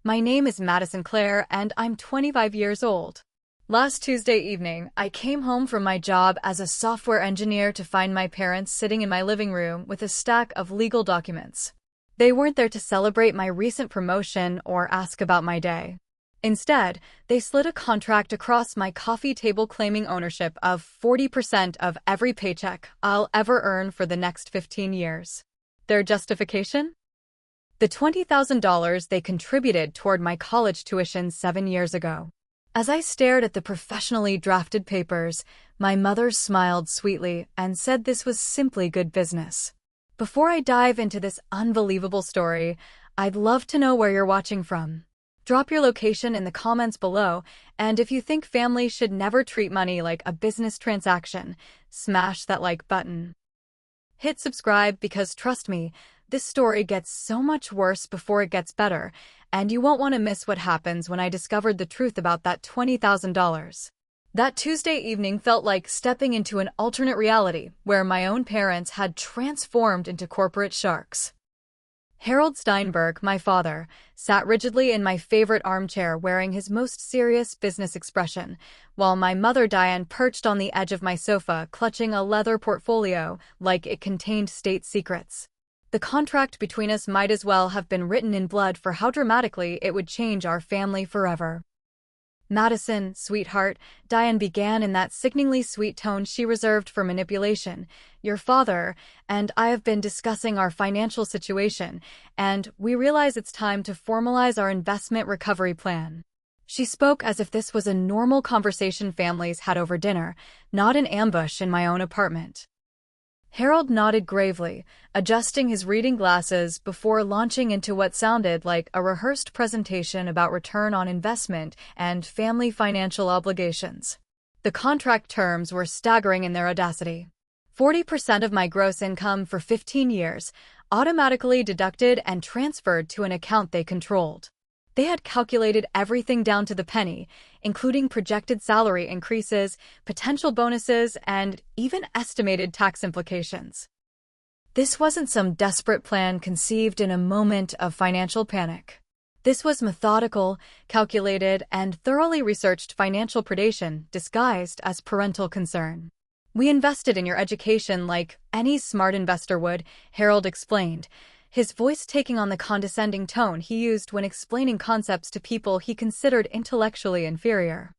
My name is Madison Claire, and I'm 25 years old. Last Tuesday evening, I came home from my job as a software engineer to find my parents sitting in my living room with a stack of legal documents. They weren't there to celebrate my recent promotion or ask about my day. Instead, they slid a contract across my coffee table claiming ownership of 40% of every paycheck I'll ever earn for the next 15 years. Their justification? The $20,000 they contributed toward my college tuition 7 years ago. As I stared at the professionally drafted papers, my mother smiled sweetly and said this was simply good business. Before I dive into this unbelievable story, I'd love to know where you're watching from. Drop your location in the comments below, and if you think family should never treat money like a business transaction, smash that like button. Hit subscribe because trust me, this story gets so much worse before it gets better, and you won't want to miss what happens when I discovered the truth about that $20,000. That Tuesday evening felt like stepping into an alternate reality where my own parents had transformed into corporate sharks. Harold Steinberg, my father, sat rigidly in my favorite armchair wearing his most serious business expression, while my mother Diane perched on the edge of my sofa clutching a leather portfolio like it contained state secrets. The contract between us might as well have been written in blood for how dramatically it would change our family forever. "Madison, sweetheart," Diane began in that sickeningly sweet tone she reserved for manipulation. "Your father and I have been discussing our financial situation, and we realize it's time to formalize our investment recovery plan." She spoke as if this was a normal conversation families had over dinner, not an ambush in my own apartment. Harold nodded gravely, adjusting his reading glasses before launching into what sounded like a rehearsed presentation about return on investment and family financial obligations. The contract terms were staggering in their audacity. 40% of my gross income for 15 years, automatically deducted and transferred to an account they controlled. They had calculated everything down to the penny, including projected salary increases, potential bonuses, and even estimated tax implications. This wasn't some desperate plan conceived in a moment of financial panic. This was methodical, calculated, and thoroughly researched financial predation disguised as parental concern. "We invested in your education like any smart investor would," Harold explained, his voice taking on the condescending tone he used when explaining concepts to people he considered intellectually inferior.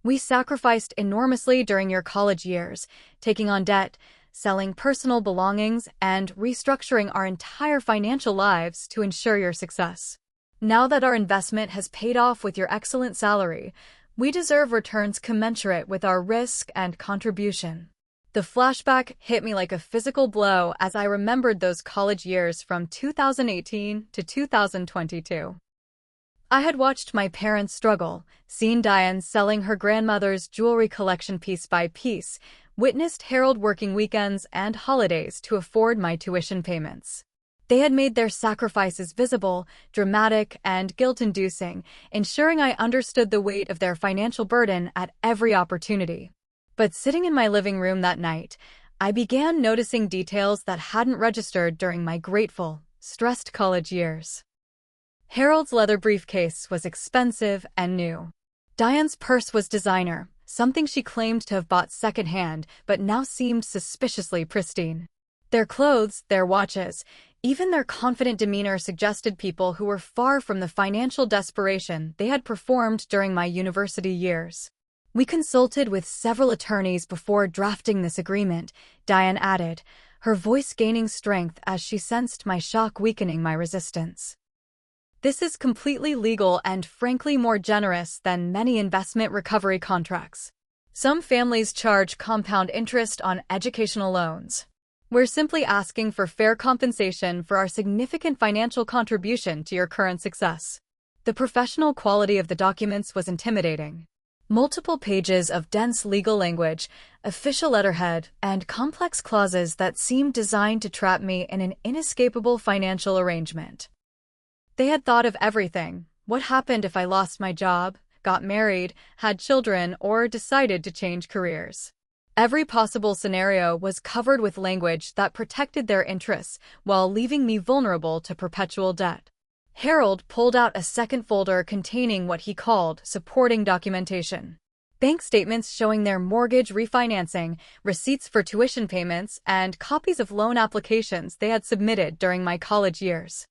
"We sacrificed enormously during your college years, taking on debt, selling personal belongings, and restructuring our entire financial lives to ensure your success. Now that our investment has paid off with your excellent salary, we deserve returns commensurate with our risk and contribution." The flashback hit me like a physical blow as I remembered those college years from 2018 to 2022. I had watched my parents struggle, seen Diane selling her grandmother's jewelry collection piece by piece, witnessed Harold working weekends and holidays to afford my tuition payments. They had made their sacrifices visible, dramatic, and guilt-inducing, ensuring I understood the weight of their financial burden at every opportunity. But sitting in my living room that night, I began noticing details that hadn't registered during my grateful, stressed college years. Harold's leather briefcase was expensive and new. Diane's purse was designer, something she claimed to have bought secondhand but now seemed suspiciously pristine. Their clothes, their watches, even their confident demeanor suggested people who were far from the financial desperation they had performed during my university years. "We consulted with several attorneys before drafting this agreement," Diane added, her voice gaining strength as she sensed my shock weakening my resistance. "This is completely legal and frankly more generous than many investment recovery contracts. Some families charge compound interest on educational loans. We're simply asking for fair compensation for our significant financial contribution to your current success." The professional quality of the documents was intimidating. Multiple pages of dense legal language, official letterhead, and complex clauses that seemed designed to trap me in an inescapable financial arrangement. They had thought of everything. What happened if I lost my job, got married, had children, or decided to change careers? Every possible scenario was covered with language that protected their interests while leaving me vulnerable to perpetual debt. Harold pulled out a second folder containing what he called supporting documentation. Bank statements showing their mortgage refinancing, receipts for tuition payments, and copies of loan applications they had submitted during my college years.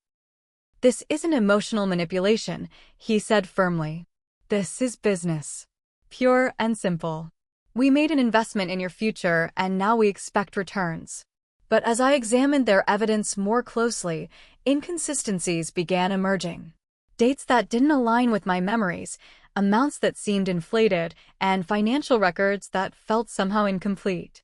"This isn't emotional manipulation," he said firmly. "This is business. Pure and simple. We made an investment in your future, and now we expect returns." But as I examined their evidence more closely, inconsistencies began emerging. Dates that didn't align with my memories, amounts that seemed inflated, and financial records that felt somehow incomplete.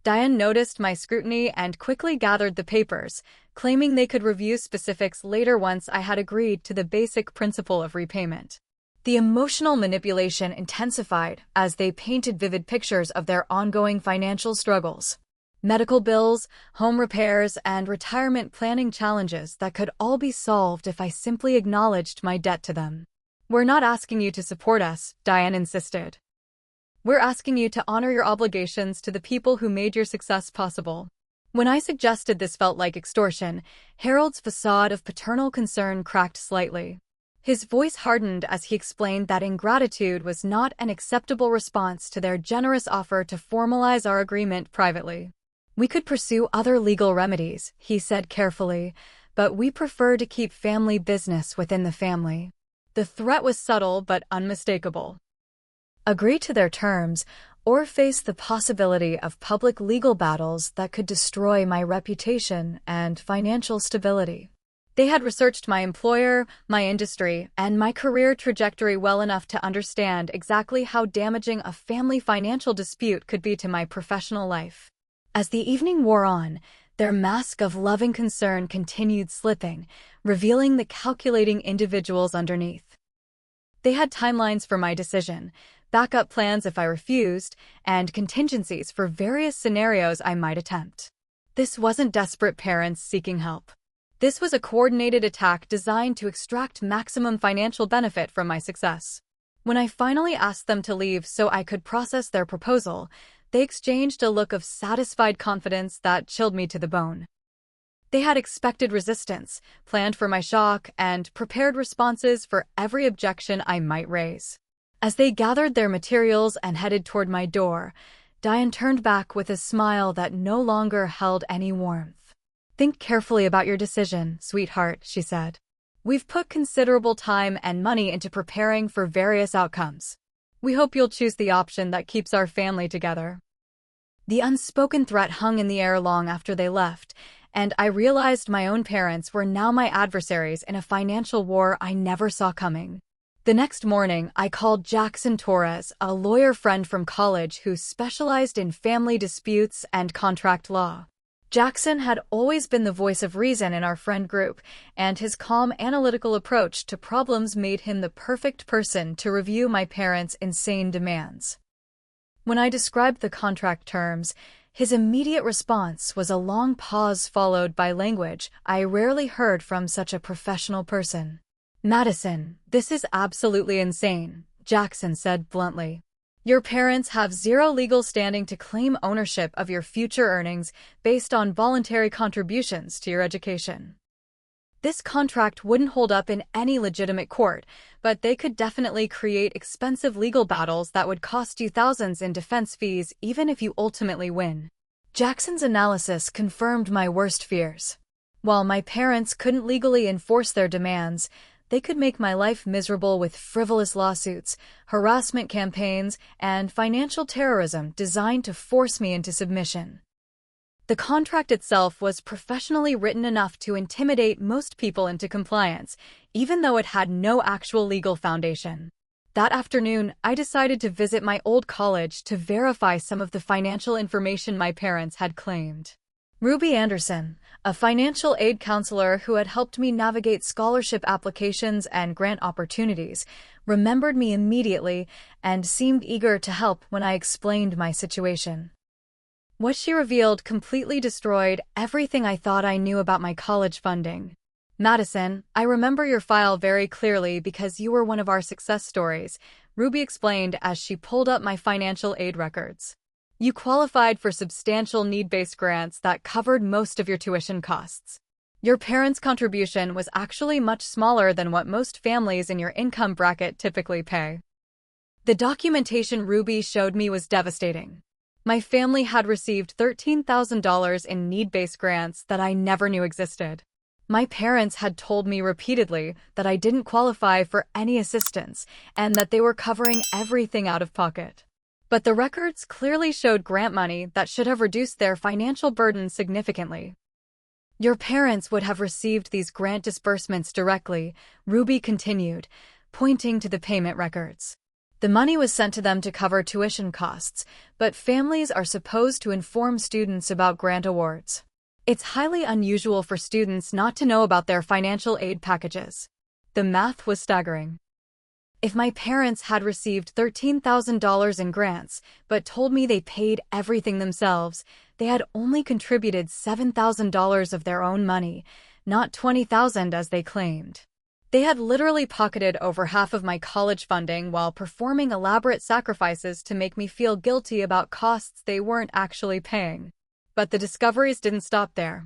Diane noticed my scrutiny and quickly gathered the papers, claiming they could review specifics later once I had agreed to the basic principle of repayment. The emotional manipulation intensified as they painted vivid pictures of their ongoing financial struggles. Medical bills, home repairs, and retirement planning challenges that could all be solved if I simply acknowledged my debt to them. "We're not asking you to support us," Diane insisted. "We're asking you to honor your obligations to the people who made your success possible." When I suggested this felt like extortion, Harold's facade of paternal concern cracked slightly. His voice hardened as he explained that ingratitude was not an acceptable response to their generous offer to formalize our agreement privately. "We could pursue other legal remedies," he said carefully, "but we prefer to keep family business within the family." The threat was subtle but unmistakable. Agree to their terms, or face the possibility of public legal battles that could destroy my reputation and financial stability. They had researched my employer, my industry, and my career trajectory well enough to understand exactly how damaging a family financial dispute could be to my professional life. As the evening wore on, their mask of loving concern continued slipping, revealing the calculating individuals underneath. They had timelines for my decision, backup plans if I refused, and contingencies for various scenarios I might attempt. This wasn't desperate parents seeking help. This was a coordinated attack designed to extract maximum financial benefit from my success. When I finally asked them to leave so I could process their proposal, they exchanged a look of satisfied confidence that chilled me to the bone. They had expected resistance, planned for my shock, and prepared responses for every objection I might raise. As they gathered their materials and headed toward my door, Diane turned back with a smile that no longer held any warmth. "Think carefully about your decision, sweetheart," she said. "We've put considerable time and money into preparing for various outcomes. We hope you'll choose the option that keeps our family together." The unspoken threat hung in the air long after they left, and I realized my own parents were now my adversaries in a financial war I never saw coming. The next morning, I called Jackson Torres, a lawyer friend from college who specialized in family disputes and contract law. Jackson had always been the voice of reason in our friend group, and his calm, analytical approach to problems made him the perfect person to review my parents' insane demands. When I described the contract terms, his immediate response was a long pause followed by language I rarely heard from such a professional person. "Madison, this is absolutely insane," Jackson said bluntly. "Your parents have zero legal standing to claim ownership of your future earnings based on voluntary contributions to your education. This contract wouldn't hold up in any legitimate court, but they could definitely create expensive legal battles that would cost you thousands in defense fees even if you ultimately win." Jackson's analysis confirmed my worst fears. While my parents couldn't legally enforce their demands, they could make my life miserable with frivolous lawsuits, harassment campaigns, and financial terrorism designed to force me into submission. The contract itself was professionally written enough to intimidate most people into compliance, even though it had no actual legal foundation. That afternoon, I decided to visit my old college to verify some of the financial information my parents had claimed. Ruby Anderson, a financial aid counselor who had helped me navigate scholarship applications and grant opportunities, remembered me immediately and seemed eager to help when I explained my situation. What she revealed completely destroyed everything I thought I knew about my college funding. "Madison, I remember your file very clearly because you were one of our success stories," Ruby explained as she pulled up my financial aid records. "You qualified for substantial need-based grants that covered most of your tuition costs. Your parents' contribution was actually much smaller than what most families in your income bracket typically pay. The documentation Ruby showed me was devastating. My family had received $13,000 in need-based grants that I never knew existed. My parents had told me repeatedly that I didn't qualify for any assistance and that they were covering everything out of pocket. But the records clearly showed grant money that should have reduced their financial burden significantly. Your parents would have received these grant disbursements directly, Ruby continued, pointing to the payment records. The money was sent to them to cover tuition costs, but families are supposed to inform students about grant awards. It's highly unusual for students not to know about their financial aid packages. The math was staggering. If my parents had received $13,000 in grants, but told me they paid everything themselves, they had only contributed $7,000 of their own money, not $20,000 as they claimed. They had literally pocketed over half of my college funding while performing elaborate sacrifices to make me feel guilty about costs they weren't actually paying. But the discoveries didn't stop there.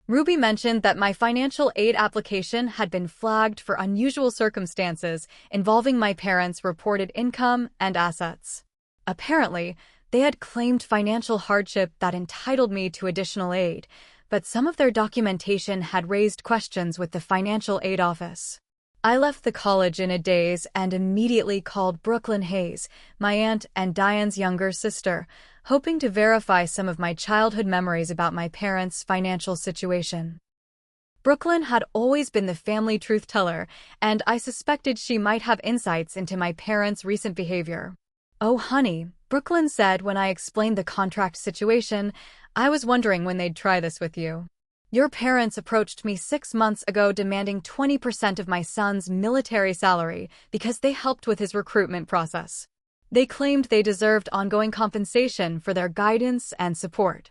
Ruby mentioned that my financial aid application had been flagged for unusual circumstances involving my parents' reported income and assets. Apparently, they had claimed financial hardship that entitled me to additional aid, but some of their documentation had raised questions with the financial aid office. I left the college in a daze and immediately called Brooklyn Hayes, my aunt and Diane's younger sister, hoping to verify some of my childhood memories about my parents' financial situation. Brooklyn had always been the family truth teller, and I suspected she might have insights into my parents' recent behavior. "Oh, honey," Brooklyn said when I explained the contract situation, "I was wondering when they'd try this with you. Your parents approached me 6 months ago demanding 20% of my son's military salary because they helped with his recruitment process. They claimed they deserved ongoing compensation for their guidance and support."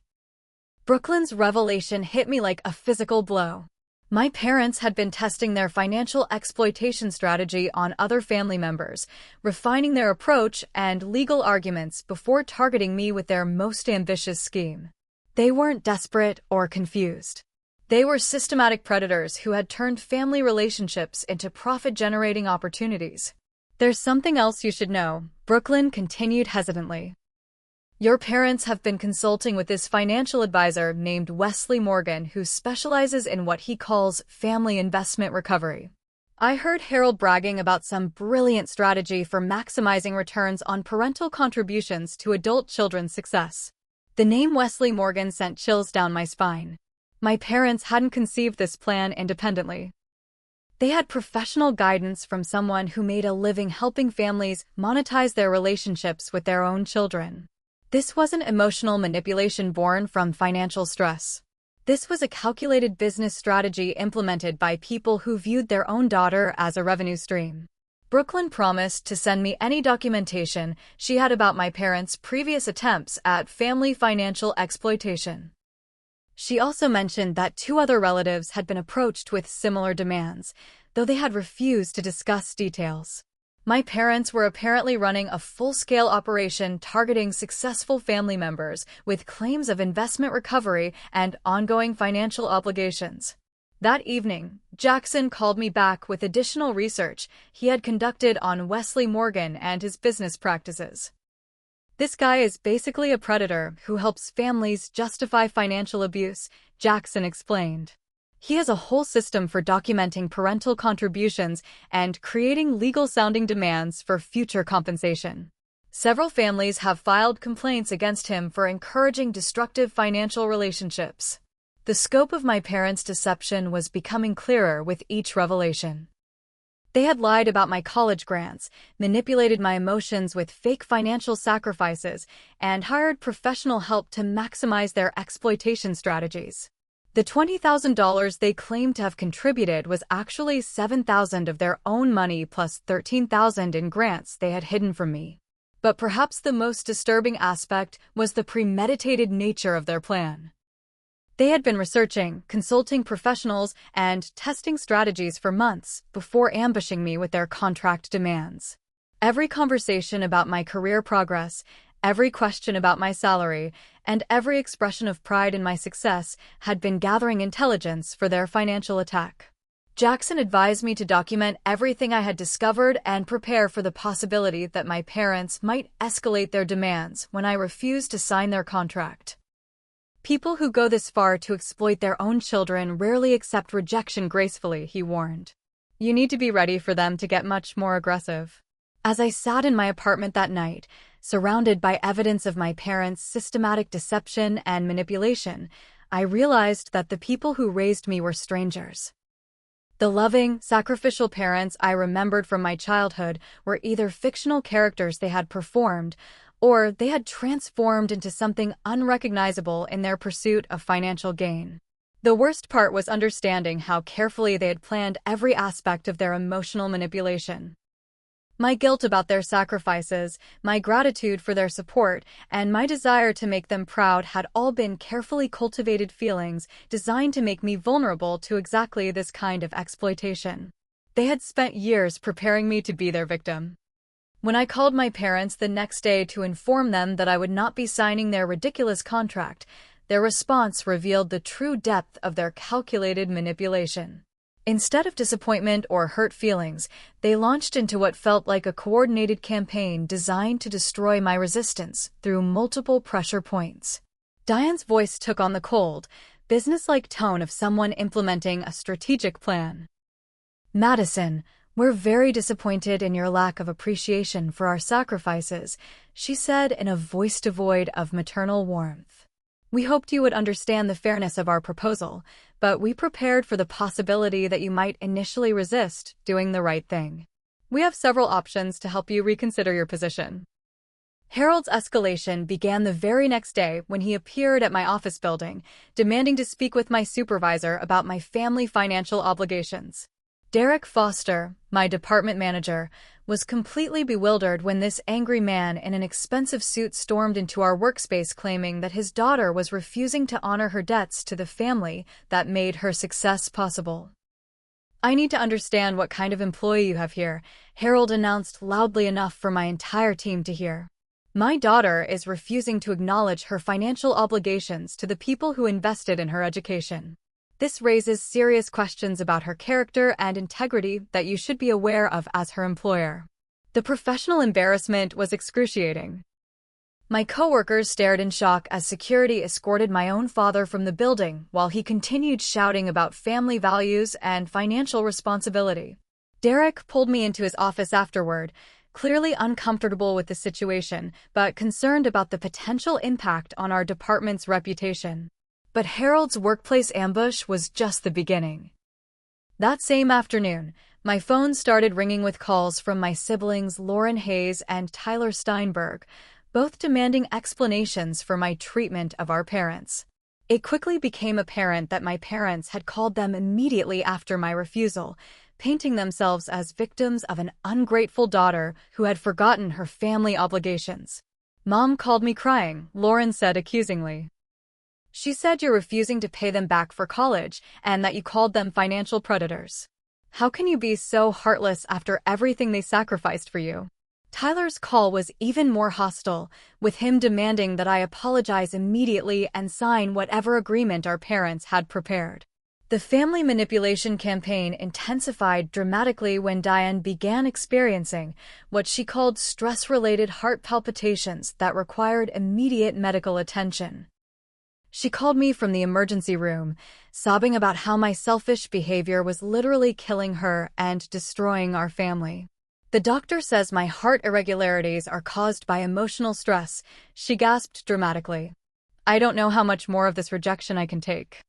Brooklyn's revelation hit me like a physical blow. My parents had been testing their financial exploitation strategy on other family members, refining their approach and legal arguments before targeting me with their most ambitious scheme. They weren't desperate or confused. They were systematic predators who had turned family relationships into profit-generating opportunities. "There's something else you should know," Brooklyn continued hesitantly. "Your parents have been consulting with this financial advisor named Wesley Morgan, who specializes in what he calls family investment recovery. I heard Harold bragging about some brilliant strategy for maximizing returns on parental contributions to adult children's success." The name Wesley Morgan sent chills down my spine. My parents hadn't conceived this plan independently. They had professional guidance from someone who made a living helping families monetize their relationships with their own children. This wasn't emotional manipulation born from financial stress. This was a calculated business strategy implemented by people who viewed their own daughter as a revenue stream. Brooklyn promised to send me any documentation she had about my parents' previous attempts at family financial exploitation. She also mentioned that 2 other relatives had been approached with similar demands, though they had refused to discuss details. My parents were apparently running a full-scale operation targeting successful family members with claims of investment recovery and ongoing financial obligations. That evening, Jackson called me back with additional research he had conducted on Wesley Morgan and his business practices. "This guy is basically a predator who helps families justify financial abuse," Jackson explained. "He has a whole system for documenting parental contributions and creating legal-sounding demands for future compensation. Several families have filed complaints against him for encouraging destructive financial relationships." The scope of my parents' deception was becoming clearer with each revelation. They had lied about my college grants, manipulated my emotions with fake financial sacrifices, and hired professional help to maximize their exploitation strategies. The $20,000 they claimed to have contributed was actually $7,000 of their own money plus $13,000 in grants they had hidden from me. But perhaps the most disturbing aspect was the premeditated nature of their plan. They had been researching, consulting professionals, and testing strategies for months before ambushing me with their contract demands. Every conversation about my career progress, Every question about my salary and every expression of pride in my success had been gathering intelligence for their financial attack. Jackson advised me to document everything I had discovered and prepare for the possibility that my parents might escalate their demands when I refused to sign their contract. People who go this far to exploit their own children rarely accept rejection gracefully, he warned. You need to be ready for them to get much more aggressive. As I sat in my apartment that night, surrounded by evidence of my parents' systematic deception and manipulation, I realized that the people who raised me were strangers. The loving, sacrificial parents I remembered from my childhood were either fictional characters they had performed, or they had transformed into something unrecognizable in their pursuit of financial gain. The worst part was understanding how carefully they had planned every aspect of their emotional manipulation. My guilt about their sacrifices, my gratitude for their support, and my desire to make them proud had all been carefully cultivated feelings designed to make me vulnerable to exactly this kind of exploitation. They had spent years preparing me to be their victim. When I called my parents the next day to inform them that I would not be signing their ridiculous contract, their response revealed the true depth of their calculated manipulation. Instead of disappointment or hurt feelings, they launched into what felt like a coordinated campaign designed to destroy my resistance through multiple pressure points. Diane's voice took on the cold, businesslike tone of someone implementing a strategic plan. Madison, we're very disappointed in your lack of appreciation for our sacrifices, she said in a voice devoid of maternal warmth. We hoped you would understand the fairness of our proposal, but we prepared for the possibility that you might initially resist doing the right thing. We have several options to help you reconsider your position. Harold's escalation began the very next day when he appeared at my office building, demanding to speak with my supervisor about my family financial obligations. Derek Foster, my department manager, was completely bewildered when this angry man in an expensive suit stormed into our workspace claiming that his daughter was refusing to honor her debts to the family that made her success possible. I need to understand what kind of employee you have here, Harold announced loudly enough for my entire team to hear. My daughter is refusing to acknowledge her financial obligations to the people who invested in her education. This raises serious questions about her character and integrity that you should be aware of as her employer. The professional embarrassment was excruciating. My coworkers stared in shock as security escorted my own father from the building while he continued shouting about family values and financial responsibility. Derek pulled me into his office afterward, clearly uncomfortable with the situation, but concerned about the potential impact on our department's reputation. But Harold's workplace ambush was just the beginning. That same afternoon, my phone started ringing with calls from my siblings Lauren Hayes and Tyler Steinberg, both demanding explanations for my treatment of our parents. It quickly became apparent that my parents had called them immediately after my refusal, painting themselves as victims of an ungrateful daughter who had forgotten her family obligations. Mom called me crying, Lauren said accusingly. She said you're refusing to pay them back for college and that you called them financial predators. How can you be so heartless after everything they sacrificed for you? Tyler's call was even more hostile, with him demanding that I apologize immediately and sign whatever agreement our parents had prepared. The family manipulation campaign intensified dramatically when Diane began experiencing what she called stress-related heart palpitations that required immediate medical attention. She called me from the emergency room, sobbing about how my selfish behavior was literally killing her and destroying our family. The doctor says my heart irregularities are caused by emotional stress, she gasped dramatically. I don't know how much more of this rejection I can take.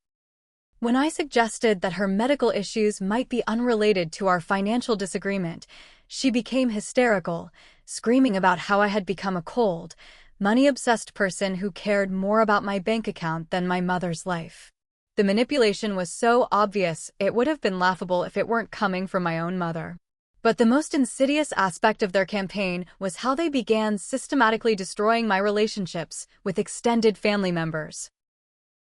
When I suggested that her medical issues might be unrelated to our financial disagreement, she became hysterical, screaming about how I had become a cold, money-obsessed person who cared more about my bank account than my mother's life. The manipulation was so obvious it would have been laughable if it weren't coming from my own mother. But the most insidious aspect of their campaign was how they began systematically destroying my relationships with extended family members.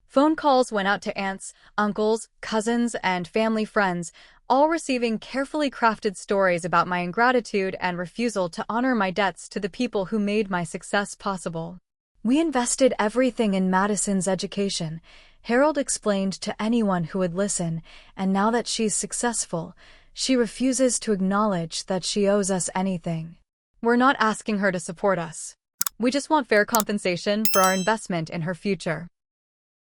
Phone calls went out to aunts, uncles, cousins, and family friends, all receiving carefully crafted stories about my ingratitude and refusal to honor my debts to the people who made my success possible. We invested everything in Madison's education, Harold explained to anyone who would listen, and now that she's successful, she refuses to acknowledge that she owes us anything. We're not asking her to support us. We just want fair compensation for our investment in her future.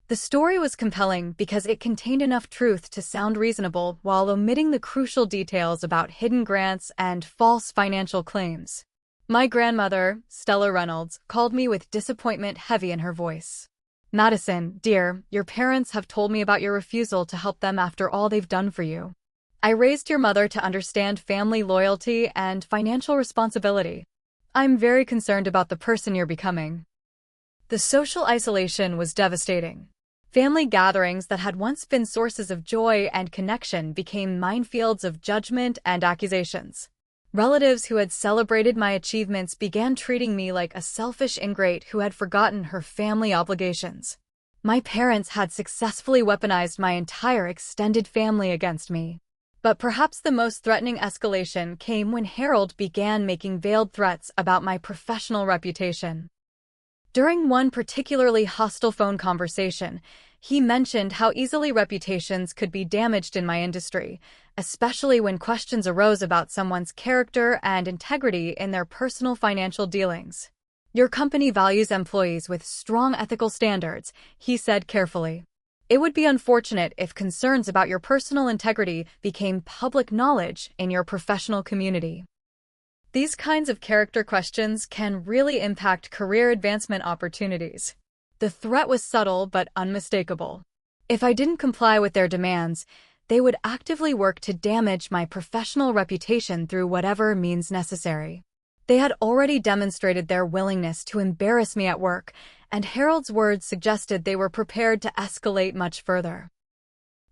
The story was compelling because it contained enough truth to sound reasonable while omitting the crucial details about hidden grants and false financial claims. My grandmother, Stella Reynolds, called me with disappointment heavy in her voice. "Madison, dear, your parents have told me about your refusal to help them after all they've done for you. I raised your mother to understand family loyalty and financial responsibility. I'm very concerned about the person you're becoming." The social isolation was devastating. Family gatherings that had once been sources of joy and connection became minefields of judgment and accusations. Relatives who had celebrated my achievements began treating me like a selfish ingrate who had forgotten her family obligations. My parents had successfully weaponized my entire extended family against me. But perhaps the most threatening escalation came when Harold began making veiled threats about my professional reputation. During one particularly hostile phone conversation, he mentioned how easily reputations could be damaged in my industry, especially when questions arose about someone's character and integrity in their personal financial dealings. "Your company values employees with strong ethical standards," he said carefully. "It would be unfortunate if concerns about your personal integrity became public knowledge in your professional community." These kinds of character questions can really impact career advancement opportunities. The threat was subtle but unmistakable. If I didn't comply with their demands, they would actively work to damage my professional reputation through whatever means necessary. They had already demonstrated their willingness to embarrass me at work, and Harold's words suggested they were prepared to escalate much further.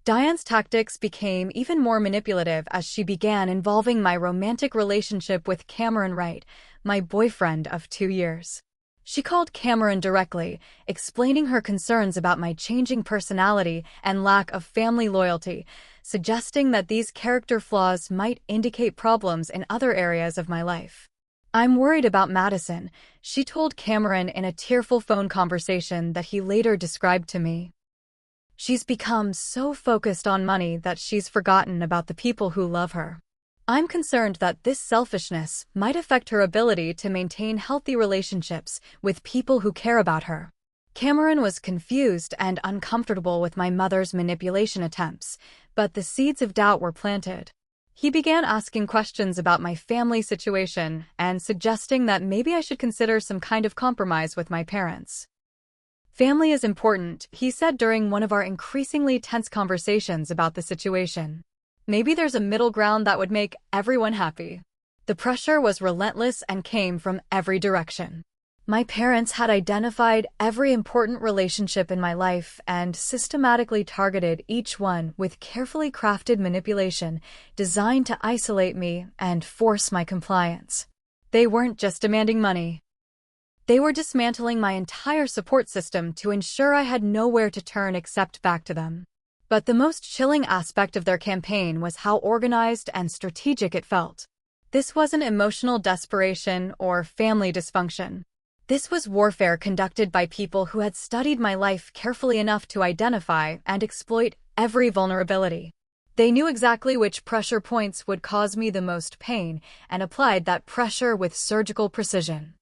Diane's tactics became even more manipulative as she began involving my romantic relationship with Cameron Wright, my boyfriend of 2 years. She called Cameron directly, explaining her concerns about my changing personality and lack of family loyalty, suggesting that these character flaws might indicate problems in other areas of my life. "I'm worried about Madison," she told Cameron in a tearful phone conversation that he later described to me. "She's become so focused on money that she's forgotten about the people who love her. I'm concerned that this selfishness might affect her ability to maintain healthy relationships with people who care about her." Cameron was confused and uncomfortable with my mother's manipulation attempts, but the seeds of doubt were planted. He began asking questions about my family situation and suggesting that maybe I should consider some kind of compromise with my parents. "Family is important," he said during one of our increasingly tense conversations about the situation. "Maybe there's a middle ground that would make everyone happy." The pressure was relentless and came from every direction. My parents had identified every important relationship in my life and systematically targeted each one with carefully crafted manipulation designed to isolate me and force my compliance. They weren't just demanding money. They were dismantling my entire support system to ensure I had nowhere to turn except back to them. But the most chilling aspect of their campaign was how organized and strategic it felt. This wasn't emotional desperation or family dysfunction. This was warfare conducted by people who had studied my life carefully enough to identify and exploit every vulnerability. They knew exactly which pressure points would cause me the most pain and applied that pressure with surgical precision.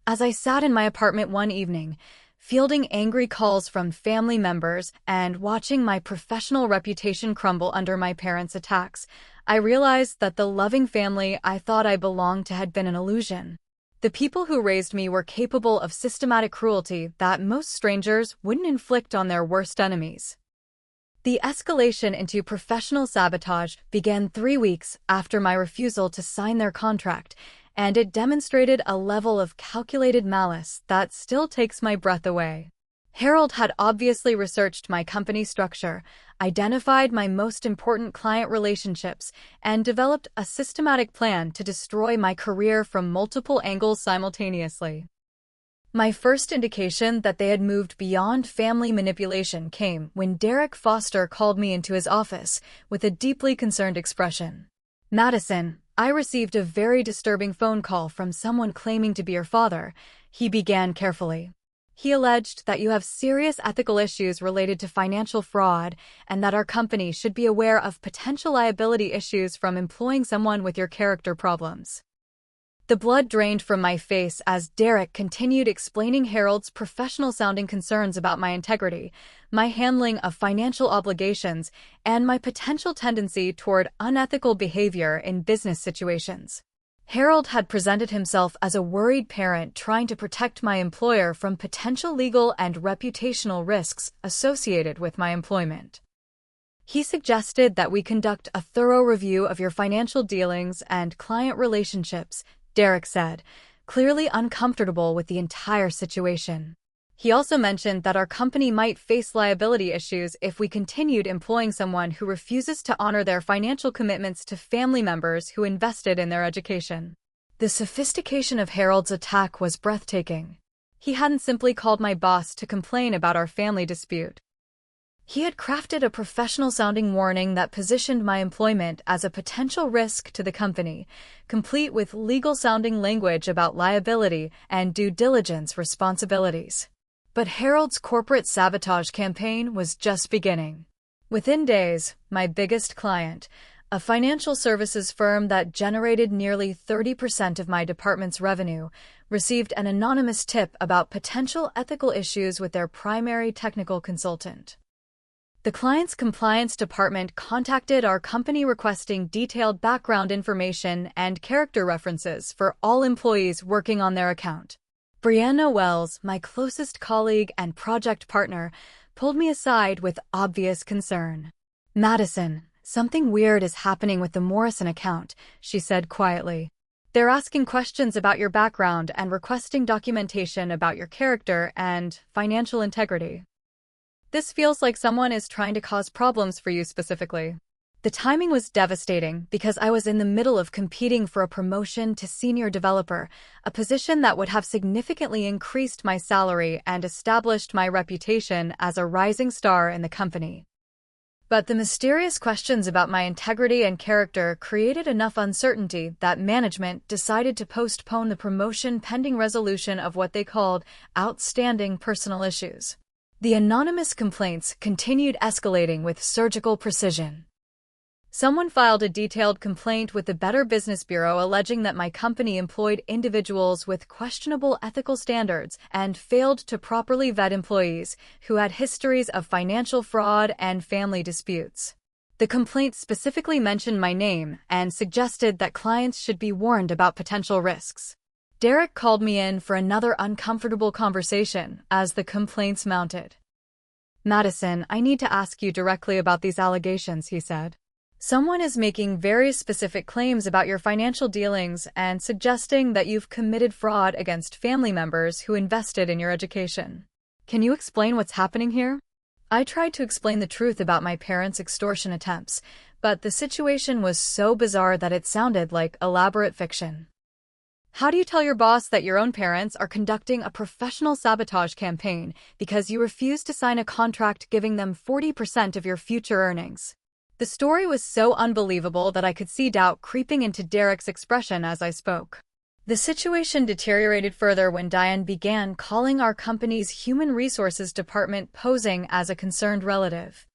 As I sat in my apartment one evening, fielding angry calls from family members and watching my professional reputation crumble under my parents' attacks, I realized that the loving family I thought I belonged to had been an illusion. The people who raised me were capable of systematic cruelty that most strangers wouldn't inflict on their worst enemies. The escalation into professional sabotage began 3 weeks after my refusal to sign their contract, and it demonstrated a level of calculated malice that still takes my breath away. Harold had obviously researched my company structure, identified my most important client relationships, and developed a systematic plan to destroy my career from multiple angles simultaneously. My first indication that they had moved beyond family manipulation came when Derek Foster called me into his office with a deeply concerned expression. "Madison, I received a very disturbing phone call from someone claiming to be your father," he began carefully. "He alleged that you have serious ethical issues related to financial fraud and that our company should be aware of potential liability issues from employing someone with your character problems." The blood drained from my face as Derek continued explaining Harold's professional-sounding concerns about my integrity, my handling of financial obligations, and my potential tendency toward unethical behavior in business situations. Harold had presented himself as a worried parent trying to protect my employer from potential legal and reputational risks associated with my employment. He suggested that we conduct a thorough review of your financial dealings and client relationships, Derek said, clearly uncomfortable with the entire situation. He also mentioned that our company might face liability issues if we continued employing someone who refuses to honor their financial commitments to family members who invested in their education. The sophistication of Harold's attack was breathtaking. He hadn't simply called my boss to complain about our family dispute. He had crafted a professional-sounding warning that positioned my employment as a potential risk to the company, complete with legal-sounding language about liability and due diligence responsibilities. But Harold's corporate sabotage campaign was just beginning. Within days, my biggest client, a financial services firm that generated nearly 30% of my department's revenue, received an anonymous tip about potential ethical issues with their primary technical consultant. The client's compliance department contacted our company requesting detailed background information and character references for all employees working on their account. Brianna Wells, my closest colleague and project partner, pulled me aside with obvious concern. "Madison, something weird is happening with the Morrison account," she said quietly. "They're asking questions about your background and requesting documentation about your character and financial integrity. This feels like someone is trying to cause problems for you specifically." The timing was devastating because I was in the middle of competing for a promotion to senior developer, a position that would have significantly increased my salary and established my reputation as a rising star in the company. But the mysterious questions about my integrity and character created enough uncertainty that management decided to postpone the promotion pending resolution of what they called outstanding personal issues. The anonymous complaints continued escalating with surgical precision. Someone filed a detailed complaint with the Better Business Bureau alleging that my company employed individuals with questionable ethical standards and failed to properly vet employees who had histories of financial fraud and family disputes. The complaint specifically mentioned my name and suggested that clients should be warned about potential risks. Derek called me in for another uncomfortable conversation as the complaints mounted. "Madison, I need to ask you directly about these allegations," he said. "Someone is making very specific claims about your financial dealings and suggesting that you've committed fraud against family members who invested in your education. Can you explain what's happening here?" I tried to explain the truth about my parents' extortion attempts, but the situation was so bizarre that it sounded like elaborate fiction. "How do you tell your boss that your own parents are conducting a professional sabotage campaign because you refuse to sign a contract giving them 40% of your future earnings?" The story was so unbelievable that I could see doubt creeping into Derek's expression as I spoke. The situation deteriorated further when Diane began calling our company's human resources department posing as a concerned relative.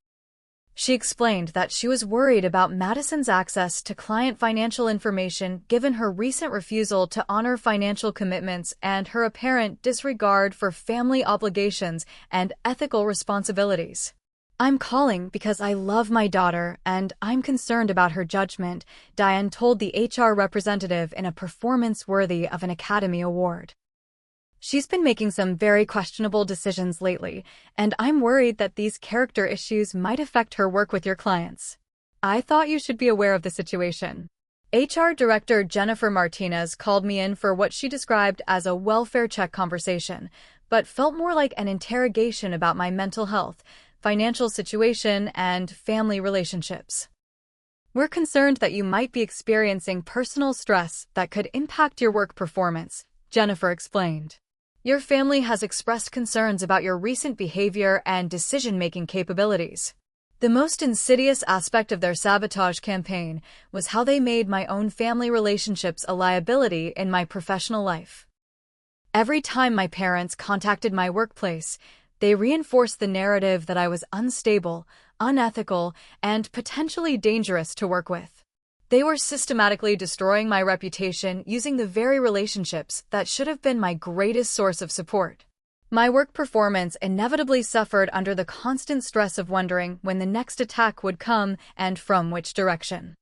She explained that she was worried about Madison's access to client financial information given her recent refusal to honor financial commitments and her apparent disregard for family obligations and ethical responsibilities. "I'm calling because I love my daughter and I'm concerned about her judgment," Diane told the HR representative in a performance worthy of an Academy Award. "She's been making some very questionable decisions lately, and I'm worried that these character issues might affect her work with your clients. I thought you should be aware of the situation." HR Director Jennifer Martinez called me in for what she described as a welfare check conversation, but felt more like an interrogation about my mental health, financial situation, and family relationships. "We're concerned that you might be experiencing personal stress that could impact your work performance," Jennifer explained. Your family has expressed concerns about your recent behavior and decision-making capabilities. The most insidious aspect of their sabotage campaign was how they made my own family relationships a liability in my professional life. Every time my parents contacted my workplace, they reinforced the narrative that I was unstable, unethical, and potentially dangerous to work with. They were systematically destroying my reputation using the very relationships that should have been my greatest source of support. My work performance inevitably suffered under the constant stress of wondering when the next attack would come and from which direction.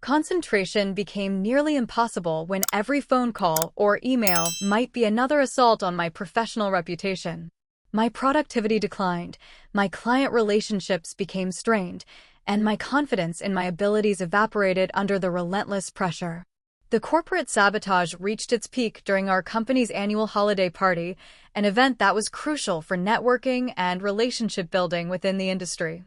Concentration became nearly impossible when every phone call or email might be another assault on my professional reputation. My productivity declined, my client relationships became strained, and my confidence in my abilities evaporated under the relentless pressure. The corporate sabotage reached its peak during our company's annual holiday party, an event that was crucial for networking and relationship building within the industry.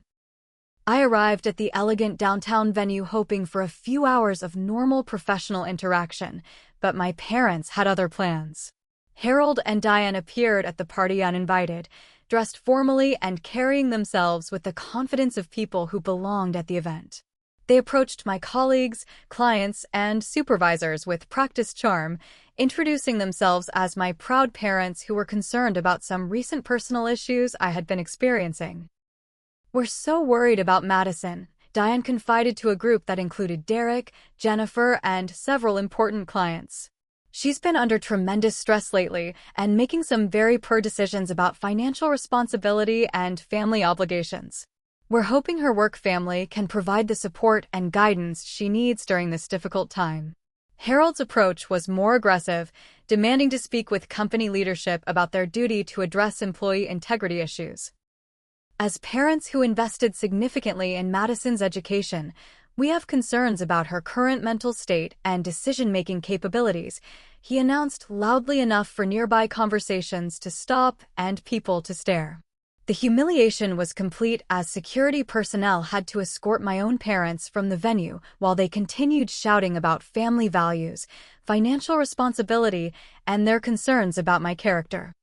I arrived at the elegant downtown venue hoping for a few hours of normal professional interaction, but my parents had other plans. Harold and Diane appeared at the party uninvited, dressed formally and carrying themselves with the confidence of people who belonged at the event. They approached my colleagues, clients, and supervisors with practiced charm, introducing themselves as my proud parents who were concerned about some recent personal issues I had been experiencing. "We're so worried about Madison," Diane confided to a group that included Derek, Jennifer, and several important clients. "She's been under tremendous stress lately and making some very poor decisions about financial responsibility and family obligations. We're hoping her work family can provide the support and guidance she needs during this difficult time." Harold's approach was more aggressive, demanding to speak with company leadership about their duty to address employee integrity issues. "As parents who invested significantly in Madison's education, we have concerns about her current mental state and decision-making capabilities," he announced loudly enough for nearby conversations to stop and people to stare. The humiliation was complete as security personnel had to escort my own parents from the venue while they continued shouting about family values, financial responsibility, and their concerns about my character.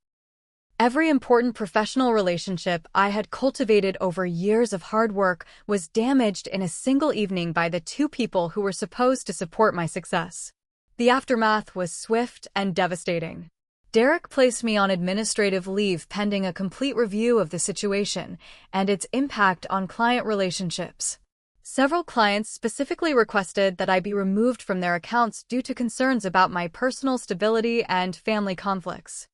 Every important professional relationship I had cultivated over years of hard work was damaged in a single evening by the two people who were supposed to support my success. The aftermath was swift and devastating. Derek placed me on administrative leave pending a complete review of the situation and its impact on client relationships. Several clients specifically requested that I be removed from their accounts due to concerns about my personal stability and family conflicts.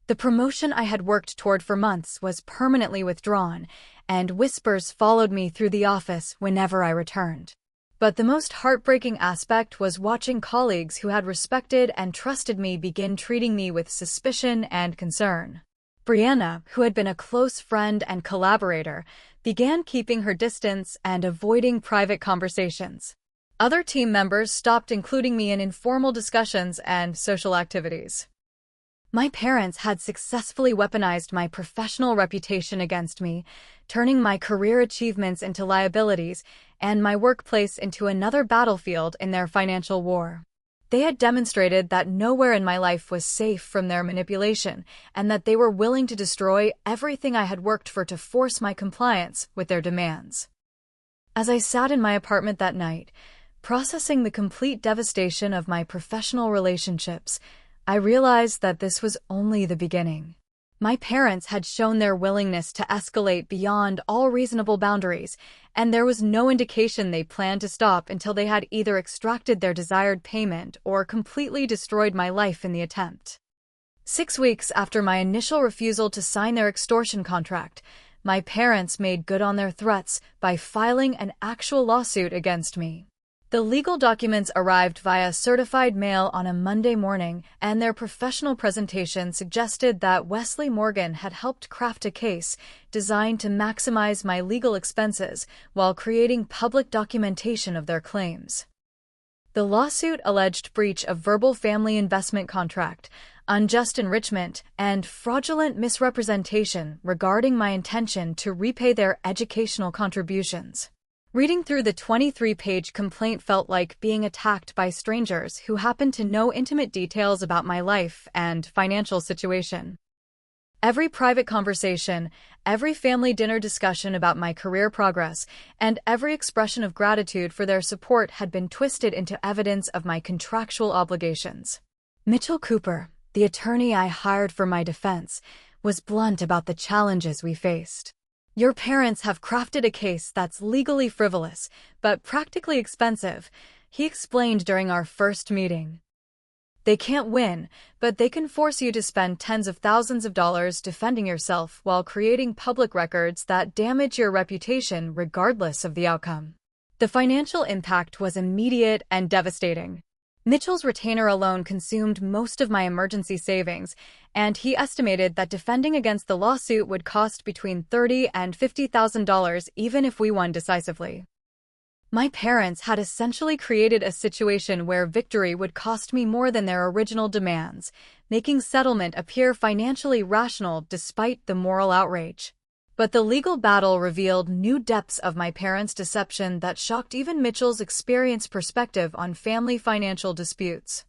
The promotion I had worked toward for months was permanently withdrawn, and whispers followed me through the office whenever I returned. But the most heartbreaking aspect was watching colleagues who had respected and trusted me begin treating me with suspicion and concern. Brianna, who had been a close friend and collaborator, began keeping her distance and avoiding private conversations. Other team members stopped including me in informal discussions and social activities. My parents had successfully weaponized my professional reputation against me, turning my career achievements into liabilities and my workplace into another battlefield in their financial war. They had demonstrated that nowhere in my life was safe from their manipulation, and that they were willing to destroy everything I had worked for to force my compliance with their demands. As I sat in my apartment that night, processing the complete devastation of my professional relationships, I realized that this was only the beginning. My parents had shown their willingness to escalate beyond all reasonable boundaries, and there was no indication they planned to stop until they had either extracted their desired payment or completely destroyed my life in the attempt. 6 weeks after my initial refusal to sign their extortion contract, my parents made good on their threats by filing an actual lawsuit against me. The legal documents arrived via certified mail on a Monday morning, and their professional presentation suggested that Wesley Morgan had helped craft a case designed to maximize my legal expenses while creating public documentation of their claims. The lawsuit alleged breach of verbal family investment contract, unjust enrichment, and fraudulent misrepresentation regarding my intention to repay their educational contributions. Reading through the 23-page complaint felt like being attacked by strangers who happened to know intimate details about my life and financial situation. Every private conversation, every family dinner discussion about my career progress, and every expression of gratitude for their support had been twisted into evidence of my contractual obligations. Mitchell Cooper, the attorney I hired for my defense, was blunt about the challenges we faced. Your parents have crafted a case that's legally frivolous, but practically expensive, he explained during our first meeting. They can't win, but they can force you to spend tens of thousands of dollars defending yourself while creating public records that damage your reputation regardless of the outcome. The financial impact was immediate and devastating. Mitchell's retainer alone consumed most of my emergency savings, and he estimated that defending against the lawsuit would cost between $30,000 and $50,000 even if we won decisively. My parents had essentially created a situation where victory would cost me more than their original demands, making settlement appear financially rational despite the moral outrage. But the legal battle revealed new depths of my parents' deception that shocked even Mitchell's experienced perspective on family financial disputes.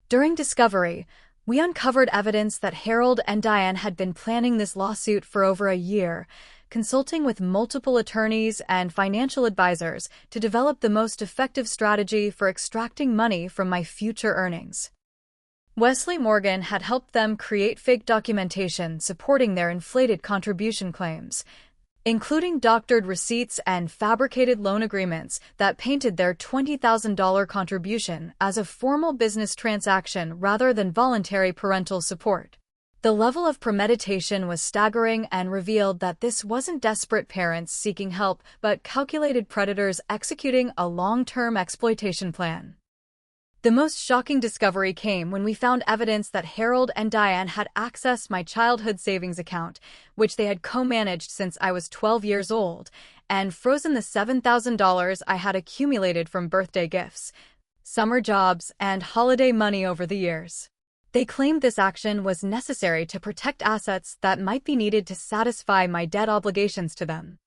During discovery, we uncovered evidence that Harold and Diane had been planning this lawsuit for over a year, consulting with multiple attorneys and financial advisors to develop the most effective strategy for extracting money from my future earnings. Wesley Morgan had helped them create fake documentation supporting their inflated contribution claims, including doctored receipts and fabricated loan agreements that painted their $20,000 contribution as a formal business transaction rather than voluntary parental support. The level of premeditation was staggering and revealed that this wasn't desperate parents seeking help, but calculated predators executing a long-term exploitation plan. The most shocking discovery came when we found evidence that Harold and Diane had accessed my childhood savings account, which they had co-managed since I was 12 years old, and frozen the $7,000 I had accumulated from birthday gifts, summer jobs, and holiday money over the years. They claimed this action was necessary to protect assets that might be needed to satisfy my debt obligations to them.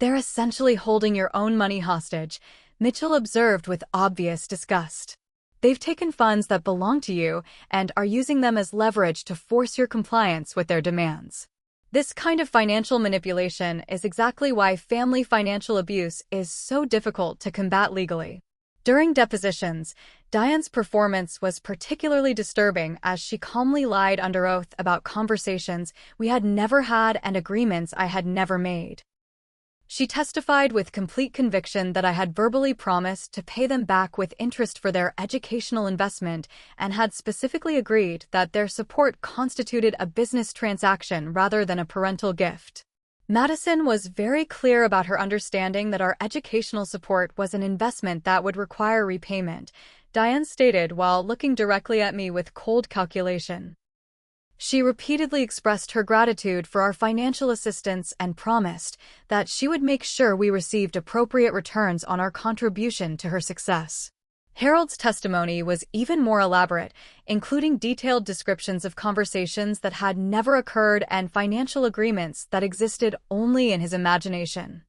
"They're essentially holding your own money hostage," Mitchell observed with obvious disgust. "They've taken funds that belong to you and are using them as leverage to force your compliance with their demands." This kind of financial manipulation is exactly why family financial abuse is so difficult to combat legally. During depositions, Diane's performance was particularly disturbing as she calmly lied under oath about conversations we had never had and agreements I had never made. She testified with complete conviction that I had verbally promised to pay them back with interest for their educational investment and had specifically agreed that their support constituted a business transaction rather than a parental gift. Madison was very clear about her understanding that our educational support was an investment that would require repayment, Diane stated while looking directly at me with cold calculation. She repeatedly expressed her gratitude for our financial assistance and promised that she would make sure we received appropriate returns on our contribution to her success. Harold's testimony was even more elaborate, including detailed descriptions of conversations that had never occurred and financial agreements that existed only in his imagination.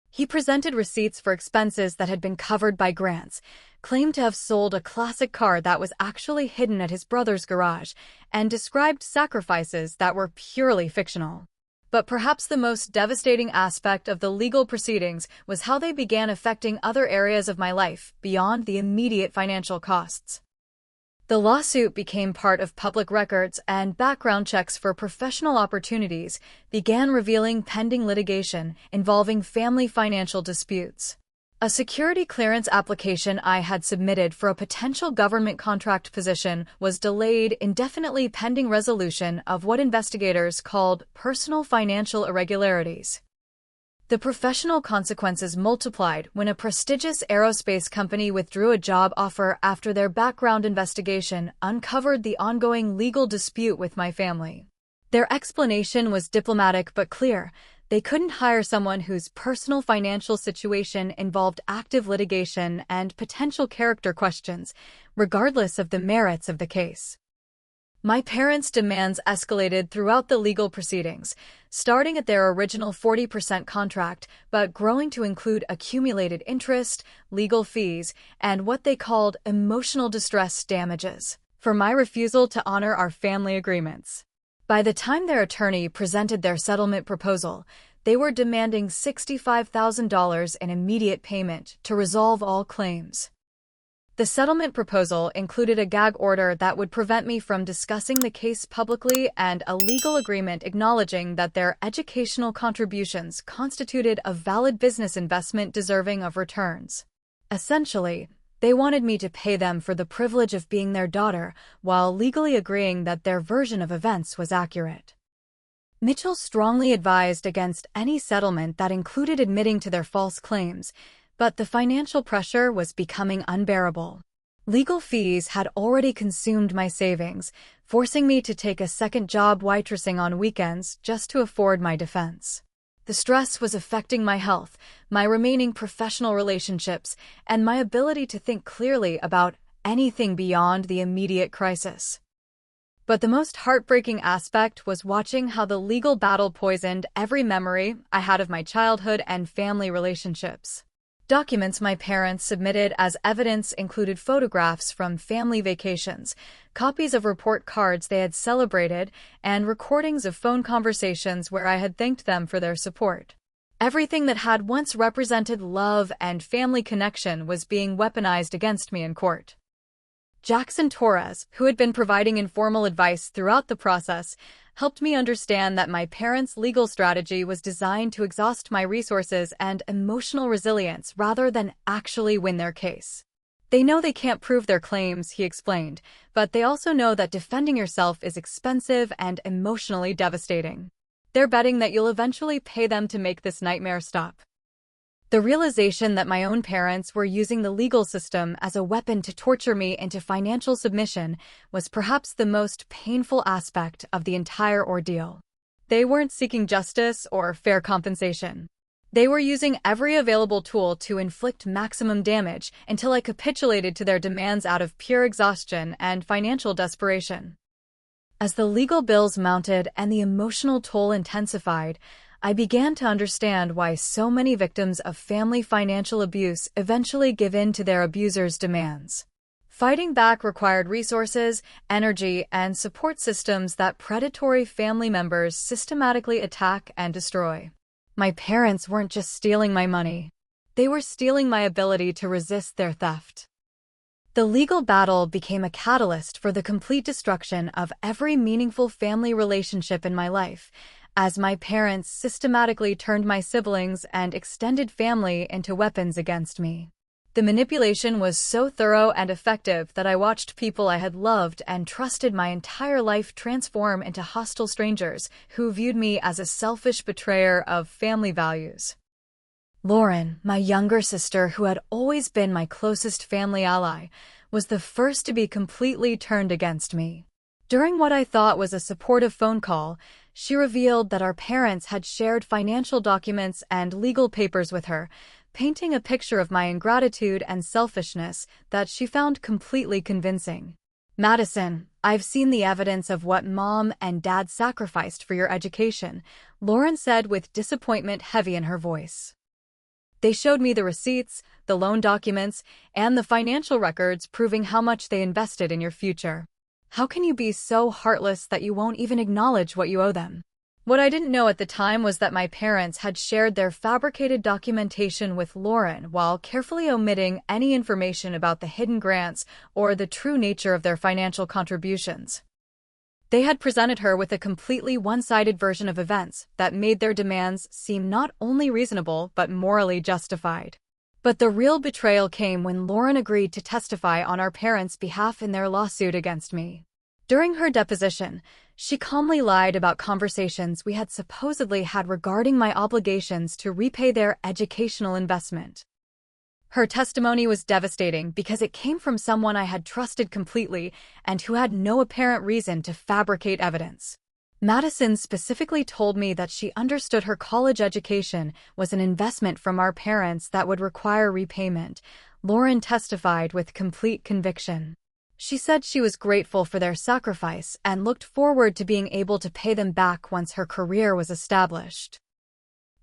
He presented receipts for expenses that had been covered by grants, claimed to have sold a classic car that was actually hidden at his brother's garage, and described sacrifices that were purely fictional. But perhaps the most devastating aspect of the legal proceedings was how they began affecting other areas of my life beyond the immediate financial costs. The lawsuit became part of public records, and background checks for professional opportunities began revealing pending litigation involving family financial disputes. A security clearance application I had submitted for a potential government contract position was delayed indefinitely pending resolution of what investigators called personal financial irregularities. The professional consequences multiplied when a prestigious aerospace company withdrew a job offer after their background investigation uncovered the ongoing legal dispute with my family. Their explanation was diplomatic but clear. They couldn't hire someone whose personal financial situation involved active litigation and potential character questions, regardless of the merits of the case. My parents' demands escalated throughout the legal proceedings, starting at their original 40% contract, but growing to include accumulated interest, legal fees, and what they called emotional distress damages for my refusal to honor our family agreements. By the time their attorney presented their settlement proposal, they were demanding $65,000 in immediate payment to resolve all claims. The settlement proposal included a gag order that would prevent me from discussing the case publicly and a legal agreement acknowledging that their educational contributions constituted a valid business investment deserving of returns. Essentially, they wanted me to pay them for the privilege of being their daughter, while legally agreeing that their version of events was accurate. Mitchell strongly advised against any settlement that included admitting to their false claims, but the financial pressure was becoming unbearable. Legal fees had already consumed my savings, forcing me to take a second job waitressing on weekends just to afford my defense. The stress was affecting my health, my remaining professional relationships, and my ability to think clearly about anything beyond the immediate crisis. But the most heartbreaking aspect was watching how the legal battle poisoned every memory I had of my childhood and family relationships. Documents my parents submitted as evidence included photographs from family vacations, copies of report cards they had celebrated, and recordings of phone conversations where I had thanked them for their support. Everything that had once represented love and family connection was being weaponized against me in court. Jackson Torres, who had been providing informal advice throughout the process, helped me understand that my parents' legal strategy was designed to exhaust my resources and emotional resilience rather than actually win their case. They know they can't prove their claims, he explained, but they also know that defending yourself is expensive and emotionally devastating. They're betting that you'll eventually pay them to make this nightmare stop. The realization that my own parents were using the legal system as a weapon to torture me into financial submission was perhaps the most painful aspect of the entire ordeal. They weren't seeking justice or fair compensation. They were using every available tool to inflict maximum damage until I capitulated to their demands out of pure exhaustion and financial desperation. As the legal bills mounted and the emotional toll intensified, I began to understand why so many victims of family financial abuse eventually give in to their abusers' demands. Fighting back required resources, energy, and support systems that predatory family members systematically attack and destroy. My parents weren't just stealing my money. They were stealing my ability to resist their theft. The legal battle became a catalyst for the complete destruction of every meaningful family relationship in my life, as my parents systematically turned my siblings and extended family into weapons against me. The manipulation was so thorough and effective that I watched people I had loved and trusted my entire life transform into hostile strangers who viewed me as a selfish betrayer of family values. Lauren, my younger sister, who had always been my closest family ally, was the first to be completely turned against me. During what I thought was a supportive phone call, she revealed that our parents had shared financial documents and legal papers with her, painting a picture of my ingratitude and selfishness that she found completely convincing. "Madison, I've seen the evidence of what Mom and Dad sacrificed for your education," Lauren said with disappointment heavy in her voice. "They showed me the receipts, the loan documents, and the financial records proving how much they invested in your future. How can you be so heartless that you won't even acknowledge what you owe them?" What I didn't know at the time was that my parents had shared their fabricated documentation with Lauren while carefully omitting any information about the hidden grants or the true nature of their financial contributions. They had presented her with a completely one-sided version of events that made their demands seem not only reasonable but morally justified. But the real betrayal came when Lauren agreed to testify on our parents' behalf in their lawsuit against me. During her deposition, she calmly lied about conversations we had supposedly had regarding my obligations to repay their educational investment. Her testimony was devastating because it came from someone I had trusted completely and who had no apparent reason to fabricate evidence. Madison specifically told me that she understood her college education was an investment from our parents that would require repayment. Lauren testified with complete conviction. She said she was grateful for their sacrifice and looked forward to being able to pay them back once her career was established.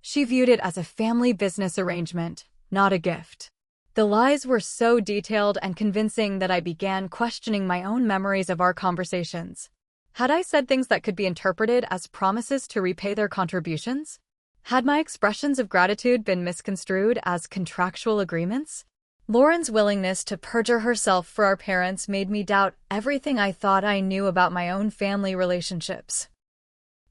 She viewed it as a family business arrangement, not a gift. The lies were so detailed and convincing that I began questioning my own memories of our conversations. Had I said things that could be interpreted as promises to repay their contributions? Had my expressions of gratitude been misconstrued as contractual agreements? Lauren's willingness to perjure herself for our parents made me doubt everything I thought I knew about my own family relationships.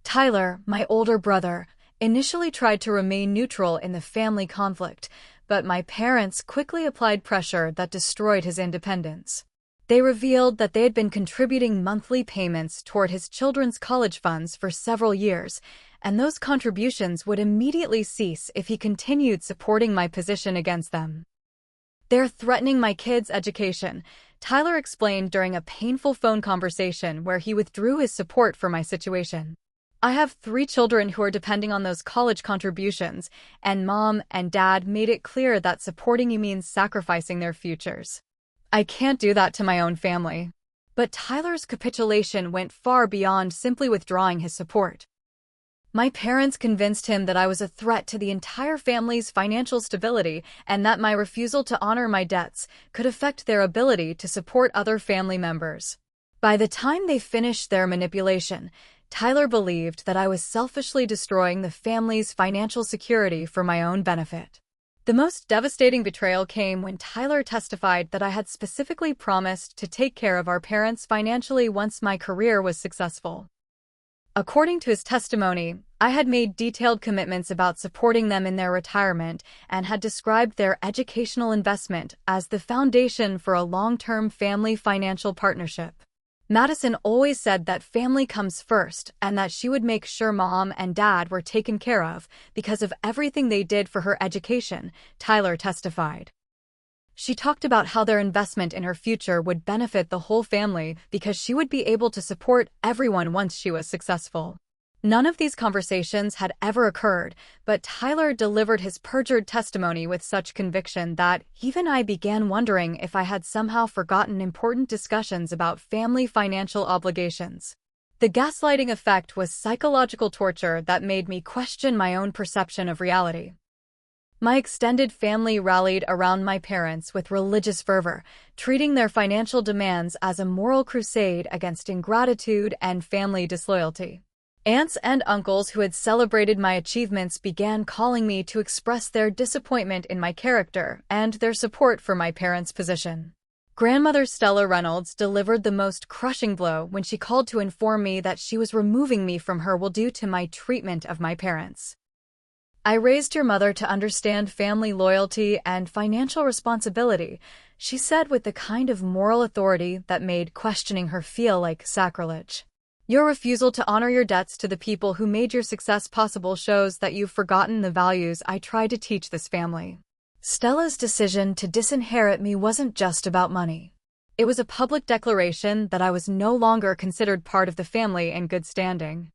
Tyler, my older brother, initially tried to remain neutral in the family conflict, but my parents quickly applied pressure that destroyed his independence. They revealed that they had been contributing monthly payments toward his children's college funds for several years, and those contributions would immediately cease if he continued supporting my position against them. "They're threatening my kids' education," Tyler explained during a painful phone conversation where he withdrew his support for my situation. "I have 3 children who are depending on those college contributions, and Mom and Dad made it clear that supporting you means sacrificing their futures. I can't do that to my own family." But Tyler's capitulation went far beyond simply withdrawing his support. My parents convinced him that I was a threat to the entire family's financial stability and that my refusal to honor my debts could affect their ability to support other family members. By the time they finished their manipulation, Tyler believed that I was selfishly destroying the family's financial security for my own benefit. The most devastating betrayal came when Tyler testified that I had specifically promised to take care of our parents financially once my career was successful. According to his testimony, I had made detailed commitments about supporting them in their retirement and had described their educational investment as the foundation for a long-term family financial partnership. Madison always said that family comes first and that she would make sure Mom and Dad were taken care of because of everything they did for her education, Tyler testified. She talked about how their investment in her future would benefit the whole family because she would be able to support everyone once she was successful. None of these conversations had ever occurred, but Tyler delivered his perjured testimony with such conviction that even I began wondering if I had somehow forgotten important discussions about family financial obligations. The gaslighting effect was psychological torture that made me question my own perception of reality. My extended family rallied around my parents with religious fervor, treating their financial demands as a moral crusade against ingratitude and family disloyalty. Aunts and uncles who had celebrated my achievements began calling me to express their disappointment in my character and their support for my parents' position. Grandmother Stella Reynolds delivered the most crushing blow when she called to inform me that she was removing me from her will due to my treatment of my parents. "I raised your mother to understand family loyalty and financial responsibility," she said with the kind of moral authority that made questioning her feel like sacrilege. "Your refusal to honor your debts to the people who made your success possible shows that you've forgotten the values I tried to teach this family." Stella's decision to disinherit me wasn't just about money. It was a public declaration that I was no longer considered part of the family in good standing.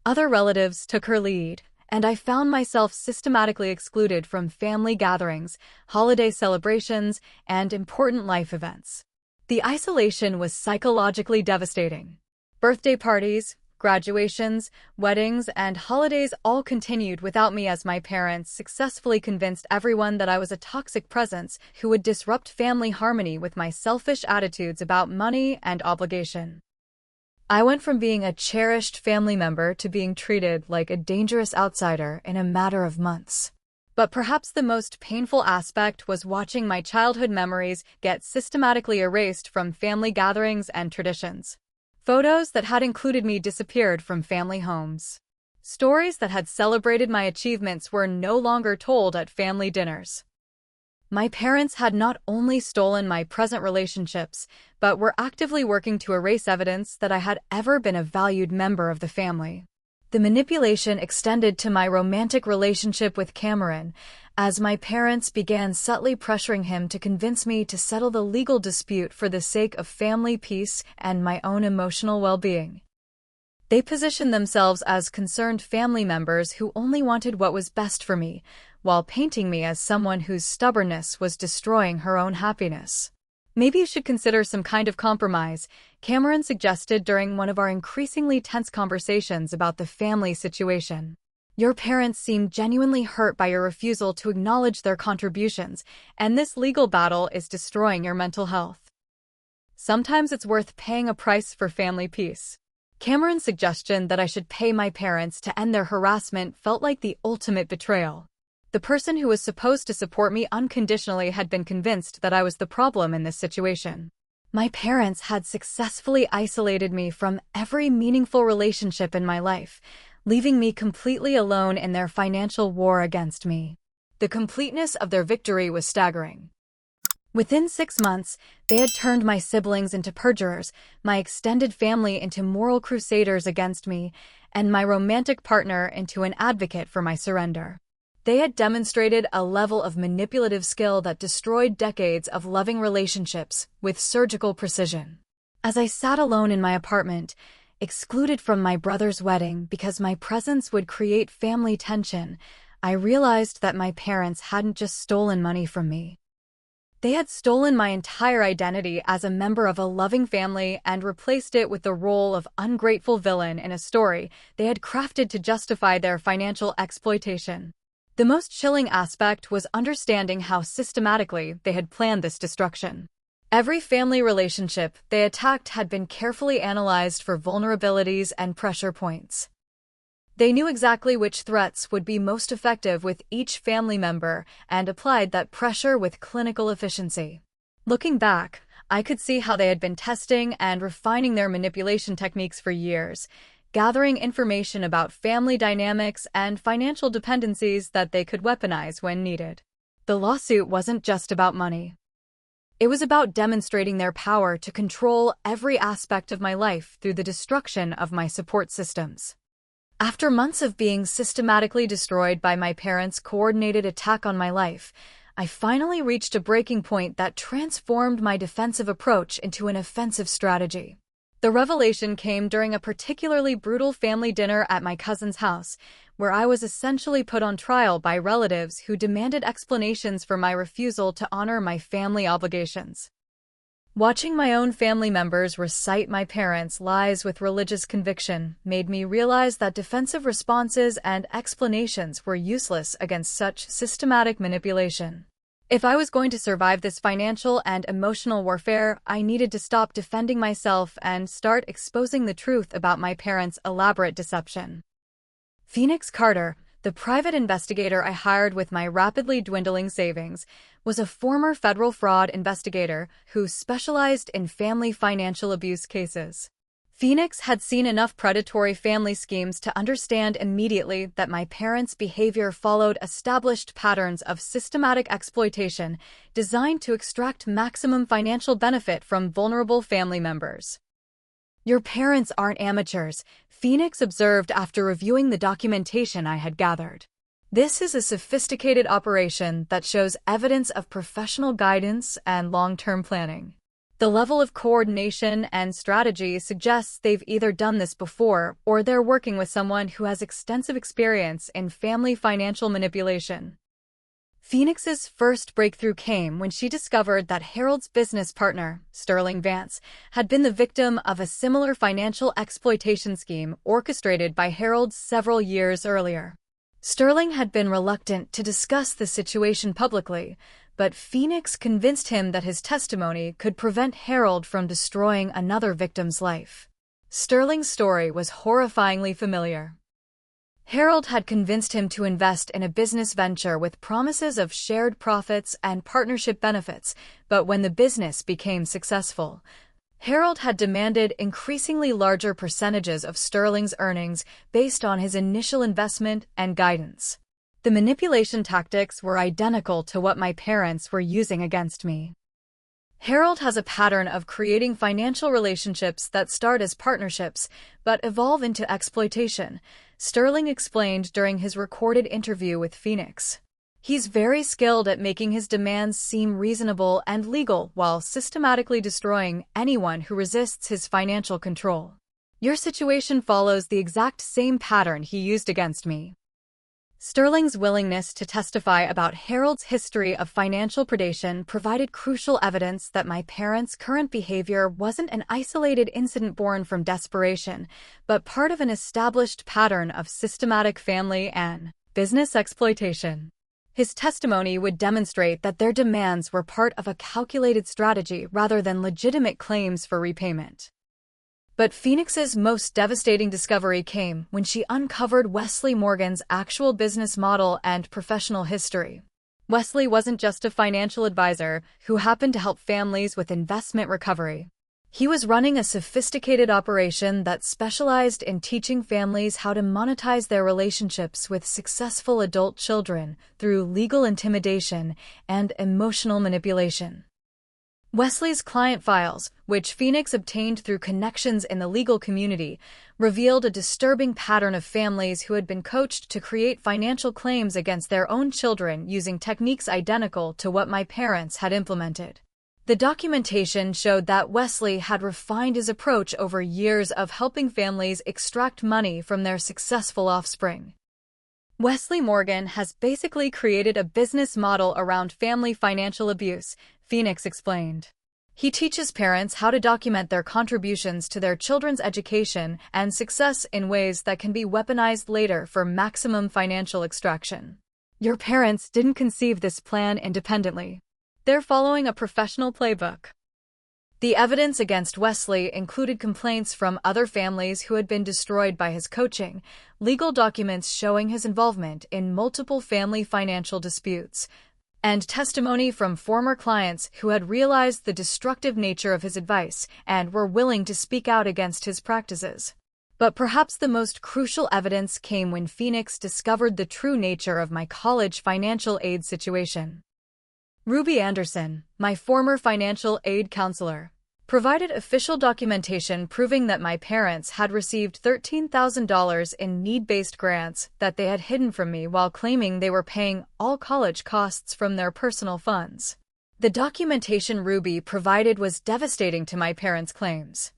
Other relatives took her lead, and I found myself systematically excluded from family gatherings, holiday celebrations, and important life events. The isolation was psychologically devastating. Birthday parties, graduations, weddings, and holidays all continued without me as my parents successfully convinced everyone that I was a toxic presence who would disrupt family harmony with my selfish attitudes about money and obligation. I went from being a cherished family member to being treated like a dangerous outsider in a matter of months. But perhaps the most painful aspect was watching my childhood memories get systematically erased from family gatherings and traditions. Photos that had included me disappeared from family homes. Stories that had celebrated my achievements were no longer told at family dinners. My parents had not only stolen my present relationships, but were actively working to erase evidence that I had ever been a valued member of the family. The manipulation extended to my romantic relationship with Cameron, as my parents began subtly pressuring him to convince me to settle the legal dispute for the sake of family peace and my own emotional well-being. They positioned themselves as concerned family members who only wanted what was best for me, while painting me as someone whose stubbornness was destroying her own happiness. Maybe you should consider some kind of compromise, Cameron suggested during one of our increasingly tense conversations about the family situation. Your parents seem genuinely hurt by your refusal to acknowledge their contributions, and this legal battle is destroying your mental health. Sometimes it's worth paying a price for family peace. Cameron's suggestion that I should pay my parents to end their harassment felt like the ultimate betrayal. The person who was supposed to support me unconditionally had been convinced that I was the problem in this situation. My parents had successfully isolated me from every meaningful relationship in my life, leaving me completely alone in their financial war against me. The completeness of their victory was staggering. Within 6 months, they had turned my siblings into perjurers, my extended family into moral crusaders against me, and my romantic partner into an advocate for my surrender. They had demonstrated a level of manipulative skill that destroyed decades of loving relationships with surgical precision. As I sat alone in my apartment, excluded from my brother's wedding because my presence would create family tension, I realized that my parents hadn't just stolen money from me. They had stolen my entire identity as a member of a loving family and replaced it with the role of ungrateful villain in a story they had crafted to justify their financial exploitation. The most chilling aspect was understanding how systematically they had planned this destruction. Every family relationship they attacked had been carefully analyzed for vulnerabilities and pressure points. They knew exactly which threats would be most effective with each family member and applied that pressure with clinical efficiency. Looking back, I could see how they had been testing and refining their manipulation techniques for years, gathering information about family dynamics and financial dependencies that they could weaponize when needed. The lawsuit wasn't just about money. It was about demonstrating their power to control every aspect of my life through the destruction of my support systems. After months of being systematically destroyed by my parents' coordinated attack on my life, I finally reached a breaking point that transformed my defensive approach into an offensive strategy. The revelation came during a particularly brutal family dinner at my cousin's house, where I was essentially put on trial by relatives who demanded explanations for my refusal to honor my family obligations. Watching my own family members recite my parents' lies with religious conviction made me realize that defensive responses and explanations were useless against such systematic manipulation. If I was going to survive this financial and emotional warfare, I needed to stop defending myself and start exposing the truth about my parents' elaborate deception. Phoenix Carter, the private investigator I hired with my rapidly dwindling savings, was a former federal fraud investigator who specialized in family financial abuse cases. Phoenix had seen enough predatory family schemes to understand immediately that my parents' behavior followed established patterns of systematic exploitation designed to extract maximum financial benefit from vulnerable family members. "Your parents aren't amateurs," Phoenix observed after reviewing the documentation I had gathered. "This is a sophisticated operation that shows evidence of professional guidance and long-term planning. The level of coordination and strategy suggests they've either done this before or they're working with someone who has extensive experience in family financial manipulation." Phoenix's first breakthrough came when she discovered that Harold's business partner, Sterling Vance, had been the victim of a similar financial exploitation scheme orchestrated by Harold several years earlier. Sterling had been reluctant to discuss the situation publicly, but Phoenix convinced him that his testimony could prevent Harold from destroying another victim's life. Sterling's story was horrifyingly familiar. Harold had convinced him to invest in a business venture with promises of shared profits and partnership benefits, but when the business became successful, Harold had demanded increasingly larger percentages of Sterling's earnings based on his initial investment and guidance. The manipulation tactics were identical to what my parents were using against me. Harold has a pattern of creating financial relationships that start as partnerships but evolve into exploitation, Sterling explained during his recorded interview with Phoenix. He's very skilled at making his demands seem reasonable and legal while systematically destroying anyone who resists his financial control. Your situation follows the exact same pattern he used against me. Sterling's willingness to testify about Harold's history of financial predation provided crucial evidence that my parents' current behavior wasn't an isolated incident born from desperation, but part of an established pattern of systematic family and business exploitation. His testimony would demonstrate that their demands were part of a calculated strategy rather than legitimate claims for repayment. But Phoenix's most devastating discovery came when she uncovered Wesley Morgan's actual business model and professional history. Wesley wasn't just a financial advisor who happened to help families with investment recovery. He was running a sophisticated operation that specialized in teaching families how to monetize their relationships with successful adult children through legal intimidation and emotional manipulation. Wesley's client files, which Phoenix obtained through connections in the legal community, revealed a disturbing pattern of families who had been coached to create financial claims against their own children using techniques identical to what my parents had implemented. The documentation showed that Wesley had refined his approach over years of helping families extract money from their successful offspring. Wesley Morgan has basically created a business model around family financial abuse, Phoenix explained. He teaches parents how to document their contributions to their children's education and success in ways that can be weaponized later for maximum financial extraction. Your parents didn't conceive this plan independently. They're following a professional playbook. The evidence against Wesley included complaints from other families who had been destroyed by his coaching, legal documents showing his involvement in multiple family financial disputes, and testimony from former clients who had realized the destructive nature of his advice and were willing to speak out against his practices. But perhaps the most crucial evidence came when Phoenix discovered the true nature of my college financial aid situation. Ruby Anderson, my former financial aid counselor, provided official documentation proving that my parents had received $13,000 in need-based grants that they had hidden from me while claiming they were paying all college costs from their personal funds. The documentation Ruby provided was devastating to my parents' claims.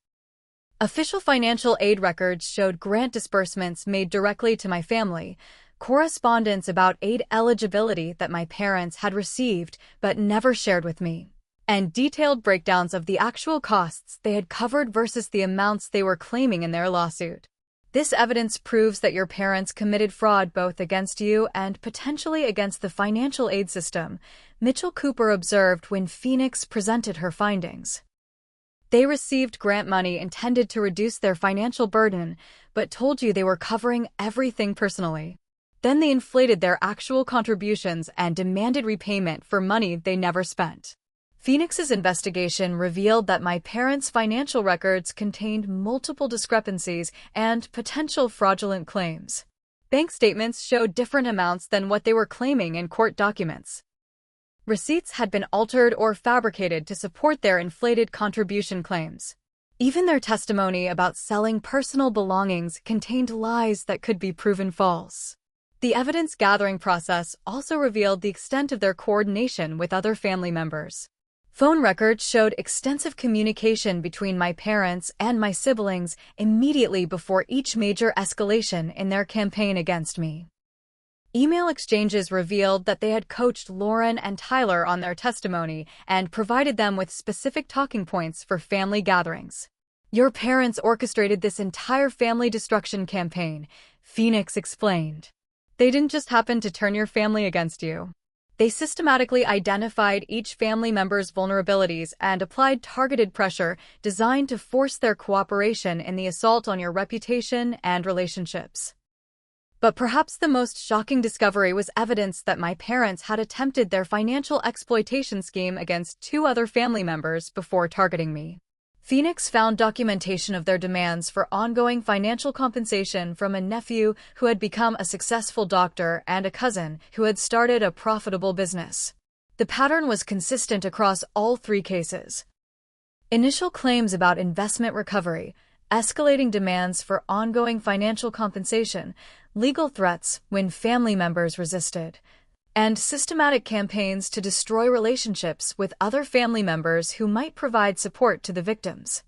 Official financial aid records showed grant disbursements made directly to my family, correspondence about aid eligibility that my parents had received but never shared with me, and detailed breakdowns of the actual costs they had covered versus the amounts they were claiming in their lawsuit. This evidence proves that your parents committed fraud both against you and potentially against the financial aid system, Mitchell Cooper observed when Phoenix presented her findings. They received grant money intended to reduce their financial burden, but told you they were covering everything personally. Then they inflated their actual contributions and demanded repayment for money they never spent. Phoenix's investigation revealed that my parents' financial records contained multiple discrepancies and potential fraudulent claims. Bank statements showed different amounts than what they were claiming in court documents. Receipts had been altered or fabricated to support their inflated contribution claims. Even their testimony about selling personal belongings contained lies that could be proven false. The evidence-gathering process also revealed the extent of their coordination with other family members. Phone records showed extensive communication between my parents and my siblings immediately before each major escalation in their campaign against me. Email exchanges revealed that they had coached Lauren and Tyler on their testimony and provided them with specific talking points for family gatherings. Your parents orchestrated this entire family destruction campaign, Phoenix explained. They didn't just happen to turn your family against you. They systematically identified each family member's vulnerabilities and applied targeted pressure designed to force their cooperation in the assault on your reputation and relationships. But perhaps the most shocking discovery was evidence that my parents had attempted their financial exploitation scheme against 2 other family members before targeting me. Phoenix found documentation of their demands for ongoing financial compensation from a nephew who had become a successful doctor and a cousin who had started a profitable business. The pattern was consistent across all 3 cases. Initial claims about investment recovery, escalating demands for ongoing financial compensation, legal threats when family members resisted, and systematic campaigns to destroy relationships with other family members who might provide support to the victims.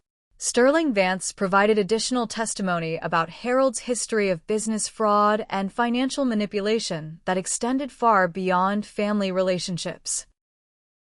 Sterling Vance provided additional testimony about Harold's history of business fraud and financial manipulation that extended far beyond family relationships.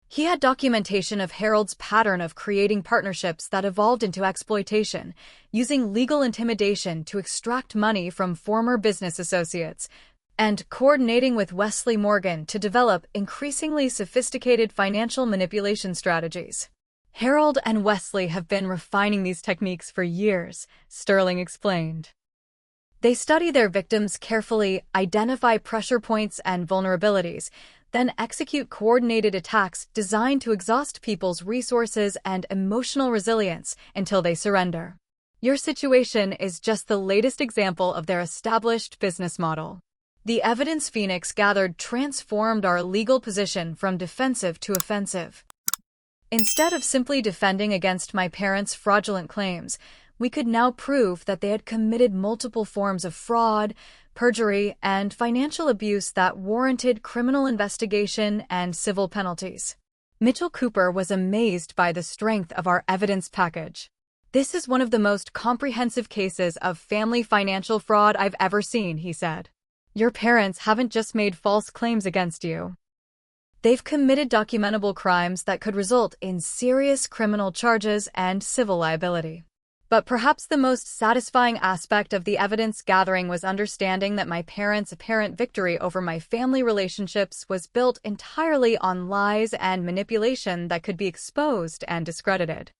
He had documentation of Harold's pattern of creating partnerships that evolved into exploitation, using legal intimidation to extract money from former business associates, and coordinating with Wesley Morgan to develop increasingly sophisticated financial manipulation strategies. Harold and Wesley have been refining these techniques for years, Sterling explained. They study their victims carefully, identify pressure points and vulnerabilities, then execute coordinated attacks designed to exhaust people's resources and emotional resilience until they surrender. Your situation is just the latest example of their established business model. The evidence Phoenix gathered transformed our legal position from defensive to offensive. Instead of simply defending against my parents' fraudulent claims, we could now prove that they had committed multiple forms of fraud, perjury, and financial abuse that warranted criminal investigation and civil penalties. Mitchell Cooper was amazed by the strength of our evidence package. "This is one of the most comprehensive cases of family financial fraud I've ever seen," he said. "Your parents haven't just made false claims against you. They've committed documentable crimes that could result in serious criminal charges and civil liability." But perhaps the most satisfying aspect of the evidence gathering was understanding that my parents' apparent victory over my family relationships was built entirely on lies and manipulation that could be exposed and discredited.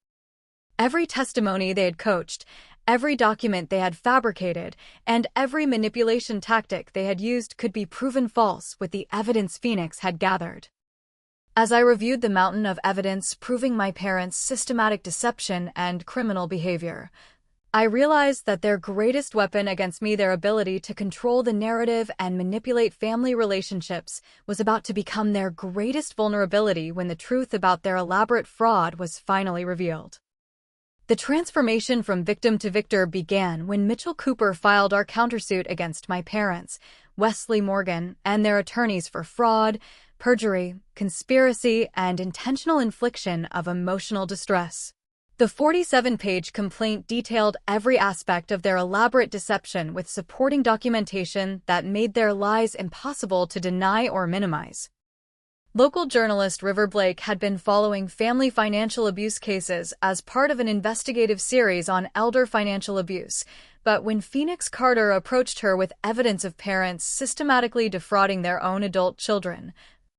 Every testimony they had coached, every document they had fabricated, and every manipulation tactic they had used could be proven false with the evidence Phoenix had gathered. As I reviewed the mountain of evidence proving my parents' systematic deception and criminal behavior, I realized that their greatest weapon against me, their ability to control the narrative and manipulate family relationships, was about to become their greatest vulnerability when the truth about their elaborate fraud was finally revealed. The transformation from victim to victor began when Mitchell Cooper filed our countersuit against my parents, Wesley Morgan, and their attorneys for fraud, perjury, conspiracy, and intentional infliction of emotional distress. The 47-page complaint detailed every aspect of their elaborate deception with supporting documentation that made their lies impossible to deny or minimize. Local journalist River Blake had been following family financial abuse cases as part of an investigative series on elder financial abuse, but when Phoenix Carter approached her with evidence of parents systematically defrauding their own adult children,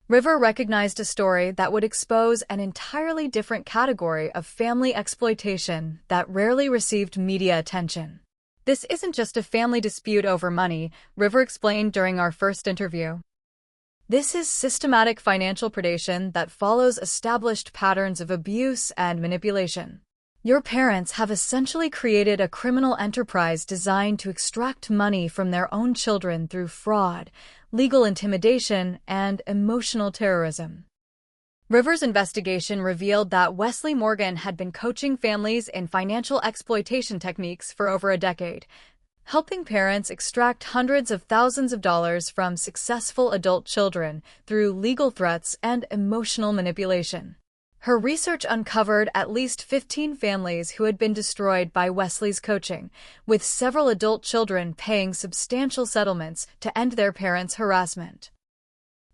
River recognized a story that would expose an entirely different category of family exploitation that rarely received media attention. "This isn't just a family dispute over money," River explained during our first interview. "This is systematic financial predation that follows established patterns of abuse and manipulation. Your parents have essentially created a criminal enterprise designed to extract money from their own children through fraud, legal intimidation, and emotional terrorism." River's investigation revealed that Wesley Morgan had been coaching families in financial exploitation techniques for over a decade, helping parents extract hundreds of thousands of dollars from successful adult children through legal threats and emotional manipulation. Her research uncovered at least 15 families who had been destroyed by Wesley's coaching, with several adult children paying substantial settlements to end their parents' harassment.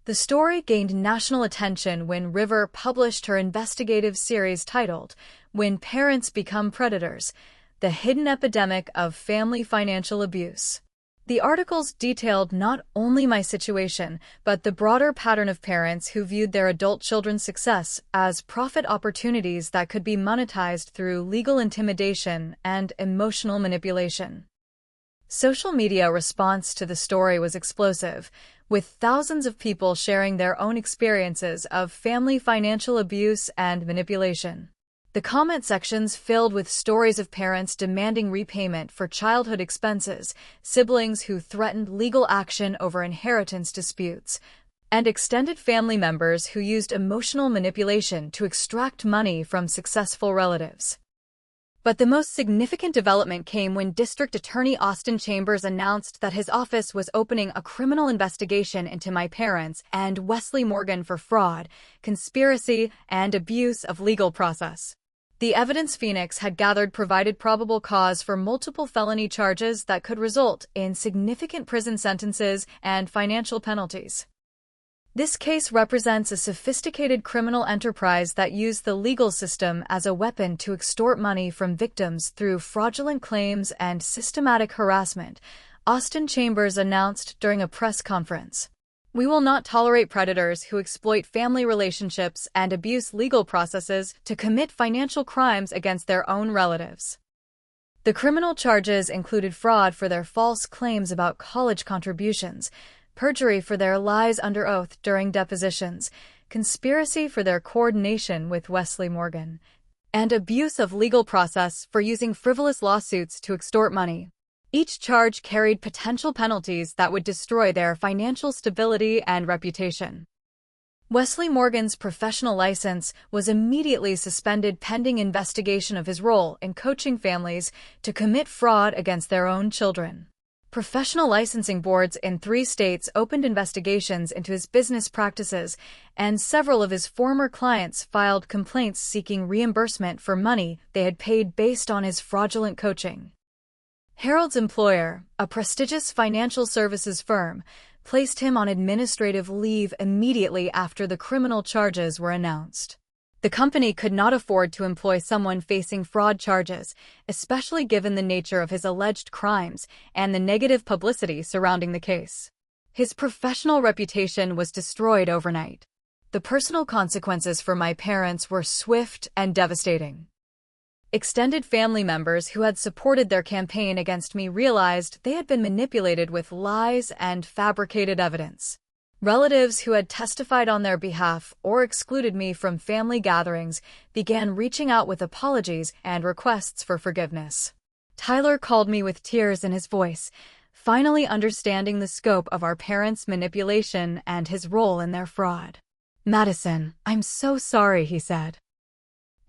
The story gained national attention when River published her investigative series titled "When Parents Become Predators: The Hidden Epidemic of Family Financial Abuse." The articles detailed not only my situation, but the broader pattern of parents who viewed their adult children's success as profit opportunities that could be monetized through legal intimidation and emotional manipulation. Social media response to the story was explosive, with thousands of people sharing their own experiences of family financial abuse and manipulation. The comment sections filled with stories of parents demanding repayment for childhood expenses, siblings who threatened legal action over inheritance disputes, and extended family members who used emotional manipulation to extract money from successful relatives. But the most significant development came when District Attorney Austin Chambers announced that his office was opening a criminal investigation into my parents and Wesley Morgan for fraud, conspiracy, and abuse of legal process. The evidence Phoenix had gathered provided probable cause for multiple felony charges that could result in significant prison sentences and financial penalties. This case represents a sophisticated criminal enterprise that used the legal system as a weapon to extort money from victims through fraudulent claims and systematic harassment, Austin Chambers announced during a press conference. We will not tolerate predators who exploit family relationships and abuse legal processes to commit financial crimes against their own relatives. The criminal charges included fraud for their false claims about college contributions, perjury for their lies under oath during depositions, conspiracy for their coordination with Wesley Morgan, and abuse of legal process for using frivolous lawsuits to extort money. Each charge carried potential penalties that would destroy their financial stability and reputation. Wesley Morgan's professional license was immediately suspended pending investigation of his role in coaching families to commit fraud against their own children. Professional licensing boards in 3 states opened investigations into his business practices, and several of his former clients filed complaints seeking reimbursement for money they had paid based on his fraudulent coaching. Harold's employer, a prestigious financial services firm, placed him on administrative leave immediately after the criminal charges were announced. The company could not afford to employ someone facing fraud charges, especially given the nature of his alleged crimes and the negative publicity surrounding the case. His professional reputation was destroyed overnight. The personal consequences for my parents were swift and devastating. Extended family members who had supported their campaign against me realized they had been manipulated with lies and fabricated evidence. Relatives who had testified on their behalf or excluded me from family gatherings began reaching out with apologies and requests for forgiveness. Tyler called me with tears in his voice, finally understanding the scope of our parents' manipulation and his role in their fraud. "Madison, I'm so sorry," he said.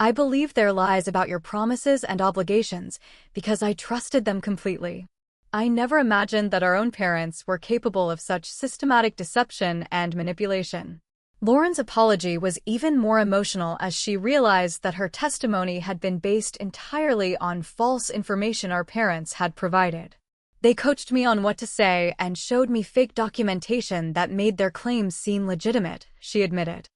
"I believed their lies about your promises and obligations because I trusted them completely. I never imagined that our own parents were capable of such systematic deception and manipulation." Lauren's apology was even more emotional as she realized that her testimony had been based entirely on false information our parents had provided. "They coached me on what to say and showed me fake documentation that made their claims seem legitimate," she admitted.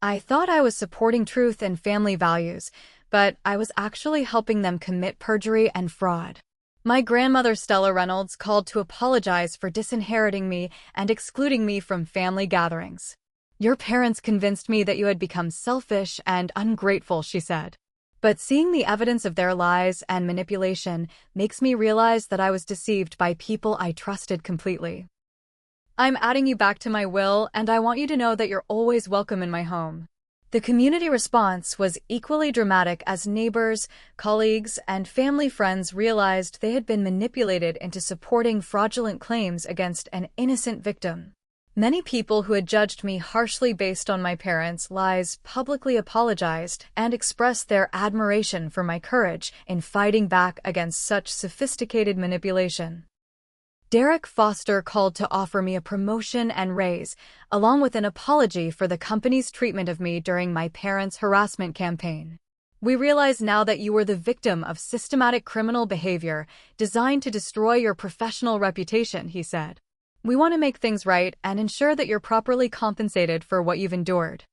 "I thought I was supporting truth and family values, but I was actually helping them commit perjury and fraud." My grandmother Stella Reynolds called to apologize for disinheriting me and excluding me from family gatherings. "Your parents convinced me that you had become selfish and ungrateful," she said. "But seeing the evidence of their lies and manipulation makes me realize that I was deceived by people I trusted completely. I'm adding you back to my will, and I want you to know that you're always welcome in my home." The community response was equally dramatic as neighbors, colleagues, and family friends realized they had been manipulated into supporting fraudulent claims against an innocent victim. Many people who had judged me harshly based on my parents' lies publicly apologized and expressed their admiration for my courage in fighting back against such sophisticated manipulation. Derek Foster called to offer me a promotion and raise, along with an apology for the company's treatment of me during my parents' harassment campaign. "We realize now that you were the victim of systematic criminal behavior designed to destroy your professional reputation," he said. "We want to make things right and ensure that you're properly compensated for what you've endured."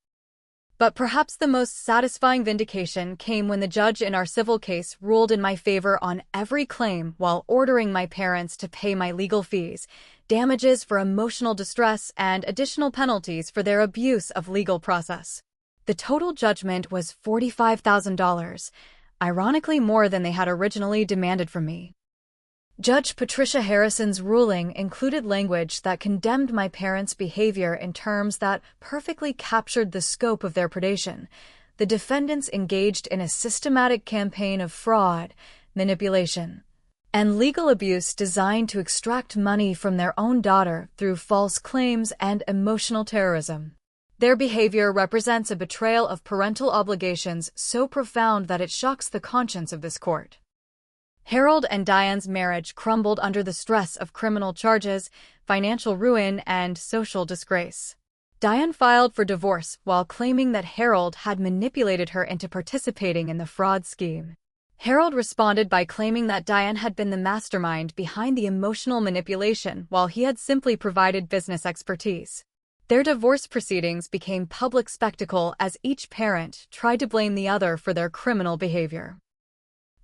But perhaps the most satisfying vindication came when the judge in our civil case ruled in my favor on every claim while ordering my parents to pay my legal fees, damages for emotional distress, and additional penalties for their abuse of legal process. The total judgment was $45,000, ironically more than they had originally demanded from me. Judge Patricia Harrison's ruling included language that condemned my parents' behavior in terms that perfectly captured the scope of their predation. The defendants engaged in a systematic campaign of fraud, manipulation, and legal abuse designed to extract money from their own daughter through false claims and emotional terrorism. Their behavior represents a betrayal of parental obligations so profound that it shocks the conscience of this court. Harold and Diane's marriage crumbled under the stress of criminal charges, financial ruin, and social disgrace. Diane filed for divorce while claiming that Harold had manipulated her into participating in the fraud scheme. Harold responded by claiming that Diane had been the mastermind behind the emotional manipulation while he had simply provided business expertise. Their divorce proceedings became public spectacle as each parent tried to blame the other for their criminal behavior.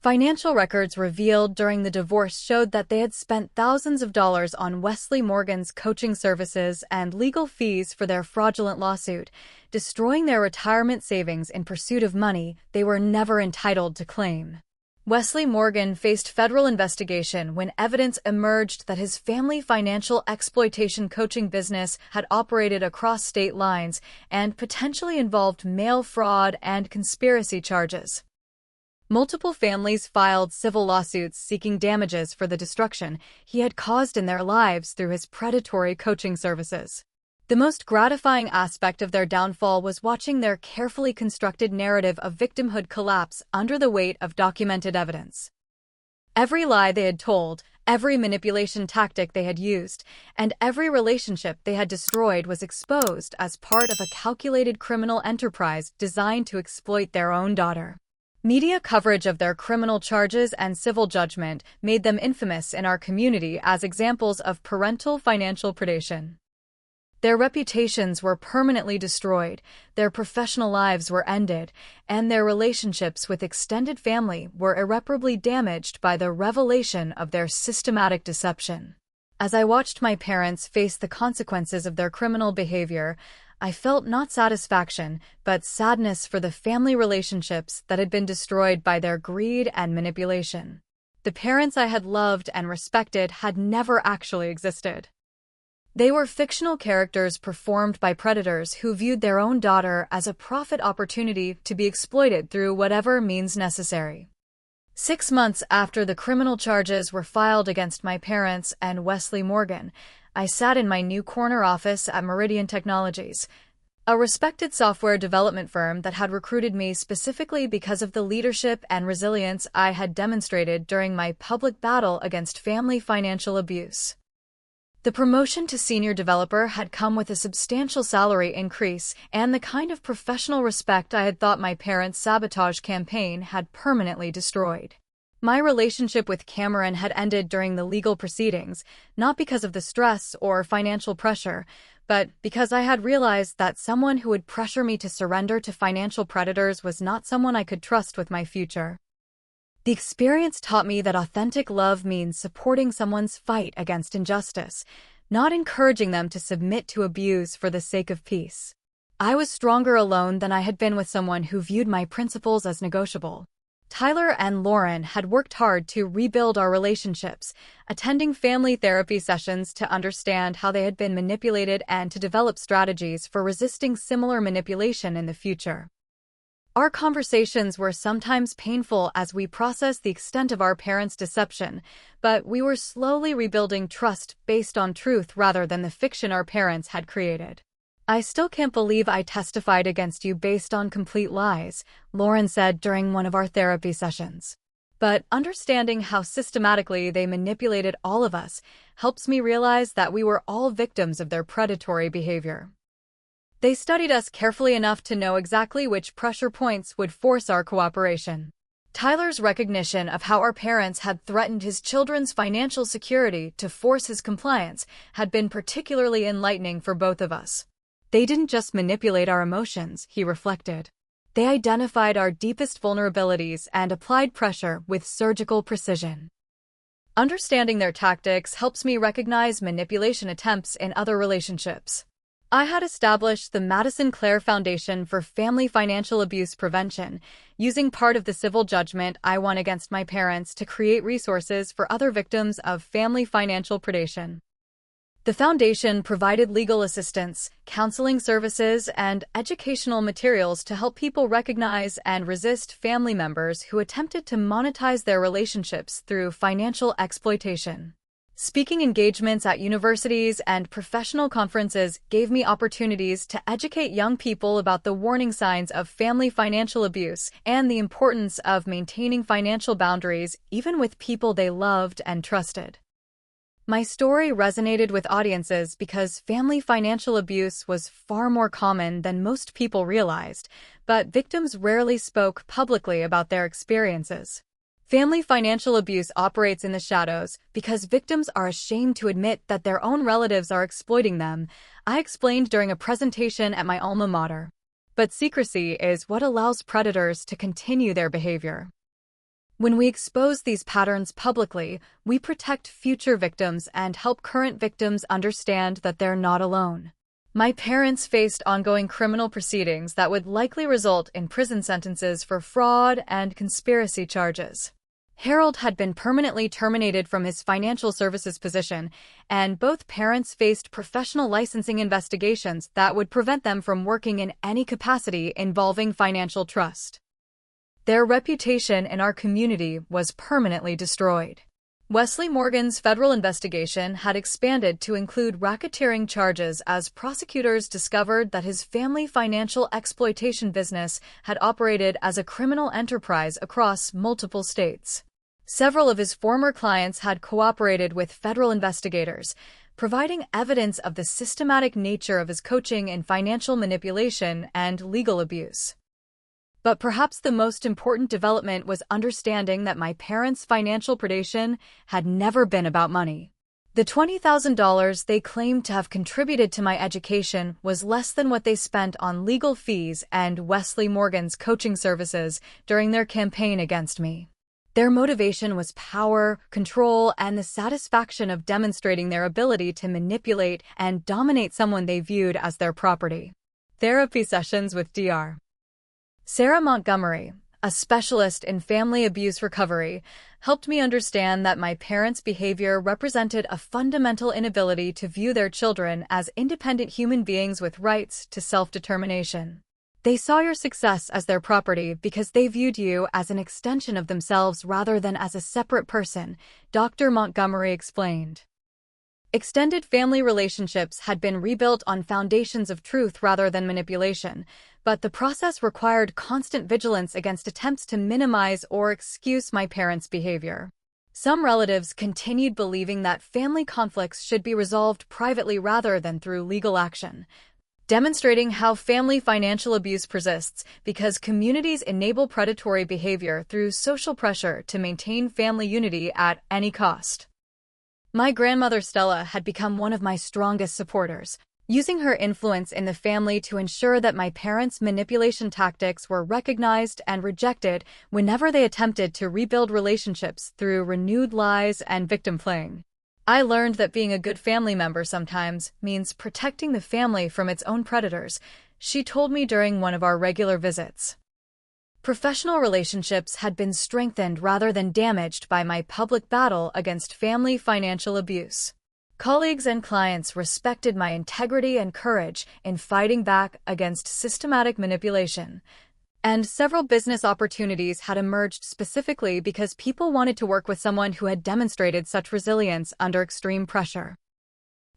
Financial records revealed during the divorce showed that they had spent thousands of dollars on Wesley Morgan's coaching services and legal fees for their fraudulent lawsuit, destroying their retirement savings in pursuit of money they were never entitled to claim. Wesley Morgan faced federal investigation when evidence emerged that his family financial exploitation coaching business had operated across state lines and potentially involved mail fraud and conspiracy charges. Multiple families filed civil lawsuits seeking damages for the destruction he had caused in their lives through his predatory coaching services. The most gratifying aspect of their downfall was watching their carefully constructed narrative of victimhood collapse under the weight of documented evidence. Every lie they had told, every manipulation tactic they had used, and every relationship they had destroyed was exposed as part of a calculated criminal enterprise designed to exploit their own daughter. Media coverage of their criminal charges and civil judgment made them infamous in our community as examples of parental financial predation. Their reputations were permanently destroyed, their professional lives were ended, and their relationships with extended family were irreparably damaged by the revelation of their systematic deception. As I watched my parents face the consequences of their criminal behavior, I felt not satisfaction, but sadness for the family relationships that had been destroyed by their greed and manipulation. The parents I had loved and respected had never actually existed. They were fictional characters performed by predators who viewed their own daughter as a profit opportunity to be exploited through whatever means necessary. 6 months after the criminal charges were filed against my parents and Wesley Morgan, I sat in my new corner office at Meridian Technologies, a respected software development firm that had recruited me specifically because of the leadership and resilience I had demonstrated during my public battle against family financial abuse. The promotion to senior developer had come with a substantial salary increase and the kind of professional respect I had thought my parents' sabotage campaign had permanently destroyed. My relationship with Cameron had ended during the legal proceedings, not because of the stress or financial pressure, but because I had realized that someone who would pressure me to surrender to financial predators was not someone I could trust with my future. The experience taught me that authentic love means supporting someone's fight against injustice, not encouraging them to submit to abuse for the sake of peace. I was stronger alone than I had been with someone who viewed my principles as negotiable. Tyler and Lauren had worked hard to rebuild our relationships, attending family therapy sessions to understand how they had been manipulated and to develop strategies for resisting similar manipulation in the future. Our conversations were sometimes painful as we processed the extent of our parents' deception, but we were slowly rebuilding trust based on truth rather than the fiction our parents had created. "I still can't believe I testified against you based on complete lies," Lauren said during one of our therapy sessions. "But understanding how systematically they manipulated all of us helps me realize that we were all victims of their predatory behavior. They studied us carefully enough to know exactly which pressure points would force our cooperation." Tyler's recognition of how our parents had threatened his children's financial security to force his compliance had been particularly enlightening for both of us. "They didn't just manipulate our emotions," he reflected. "They identified our deepest vulnerabilities and applied pressure with surgical precision." Understanding their tactics helps me recognize manipulation attempts in other relationships. I had established the Madison Clare Foundation for Family Financial Abuse Prevention, using part of the civil judgment I won against my parents to create resources for other victims of family financial predation. The foundation provided legal assistance, counseling services, and educational materials to help people recognize and resist family members who attempted to monetize their relationships through financial exploitation. Speaking engagements at universities and professional conferences gave me opportunities to educate young people about the warning signs of family financial abuse and the importance of maintaining financial boundaries even with people they loved and trusted. My story resonated with audiences because family financial abuse was far more common than most people realized, but victims rarely spoke publicly about their experiences. Family financial abuse operates in the shadows because victims are ashamed to admit that their own relatives are exploiting them, I explained during a presentation at my alma mater. But secrecy is what allows predators to continue their behavior. When we expose these patterns publicly, we protect future victims and help current victims understand that they're not alone. My parents faced ongoing criminal proceedings that would likely result in prison sentences for fraud and conspiracy charges. Harold had been permanently terminated from his financial services position, and both parents faced professional licensing investigations that would prevent them from working in any capacity involving financial trust. Their reputation in our community was permanently destroyed. Wesley Morgan's federal investigation had expanded to include racketeering charges as prosecutors discovered that his family financial exploitation business had operated as a criminal enterprise across multiple states. Several of his former clients had cooperated with federal investigators, providing evidence of the systematic nature of his coaching in financial manipulation and legal abuse. But perhaps the most important development was understanding that my parents' financial predation had never been about money. The $20,000 they claimed to have contributed to my education was less than what they spent on legal fees and Wesley Morgan's coaching services during their campaign against me. Their motivation was power, control, and the satisfaction of demonstrating their ability to manipulate and dominate someone they viewed as their property. Therapy sessions with Dr. Sarah Montgomery, a specialist in family abuse recovery, helped me understand that my parents' behavior represented a fundamental inability to view their children as independent human beings with rights to self-determination. They saw your success as their property because they viewed you as an extension of themselves rather than as a separate person, Dr. Montgomery explained. Extended family relationships had been rebuilt on foundations of truth rather than manipulation, but the process required constant vigilance against attempts to minimize or excuse my parents' behavior. Some relatives continued believing that family conflicts should be resolved privately rather than through legal action, demonstrating how family financial abuse persists because communities enable predatory behavior through social pressure to maintain family unity at any cost. My grandmother Stella had become one of my strongest supporters, using her influence in the family to ensure that my parents' manipulation tactics were recognized and rejected whenever they attempted to rebuild relationships through renewed lies and victim playing. I learned that being a good family member sometimes means protecting the family from its own predators, she told me during one of our regular visits. Professional relationships had been strengthened rather than damaged by my public battle against family financial abuse. Colleagues and clients respected my integrity and courage in fighting back against systematic manipulation. And several business opportunities had emerged specifically because people wanted to work with someone who had demonstrated such resilience under extreme pressure.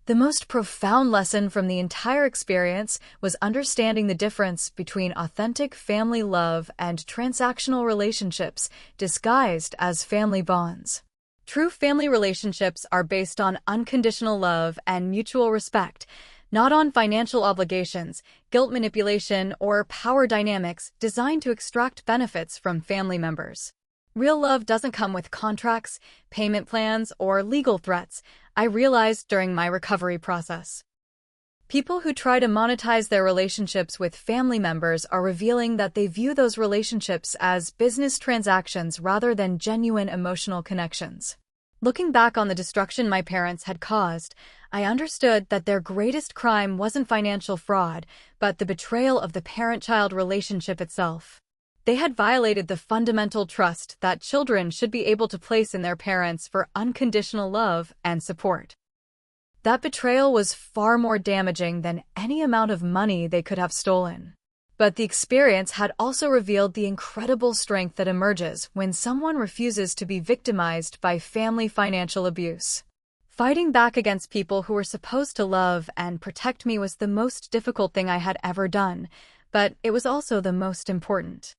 The most profound lesson from the entire experience was understanding the difference between authentic family love and transactional relationships disguised as family bonds. True family relationships are based on unconditional love and mutual respect, not on financial obligations, guilt manipulation, or power dynamics designed to extract benefits from family members. Real love doesn't come with contracts, payment plans, or legal threats, I realized during my recovery process. People who try to monetize their relationships with family members are revealing that they view those relationships as business transactions rather than genuine emotional connections. Looking back on the destruction my parents had caused, I understood that their greatest crime wasn't financial fraud, but the betrayal of the parent-child relationship itself. They had violated the fundamental trust that children should be able to place in their parents for unconditional love and support. That betrayal was far more damaging than any amount of money they could have stolen. But the experience had also revealed the incredible strength that emerges when someone refuses to be victimized by family financial abuse. Fighting back against people who were supposed to love and protect me was the most difficult thing I had ever done, but it was also the most important.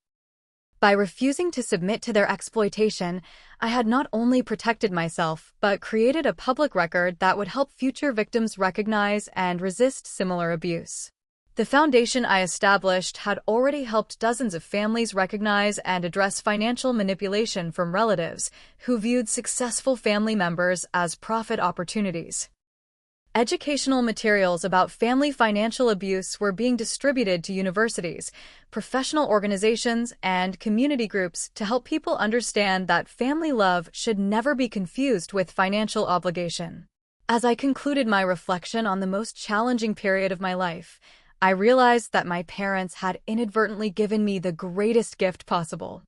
By refusing to submit to their exploitation, I had not only protected myself, but created a public record that would help future victims recognize and resist similar abuse. The foundation I established had already helped dozens of families recognize and address financial manipulation from relatives who viewed successful family members as profit opportunities. Educational materials about family financial abuse were being distributed to universities, professional organizations, and community groups to help people understand that family love should never be confused with financial obligation. As I concluded my reflection on the most challenging period of my life, I realized that my parents had inadvertently given me the greatest gift possible: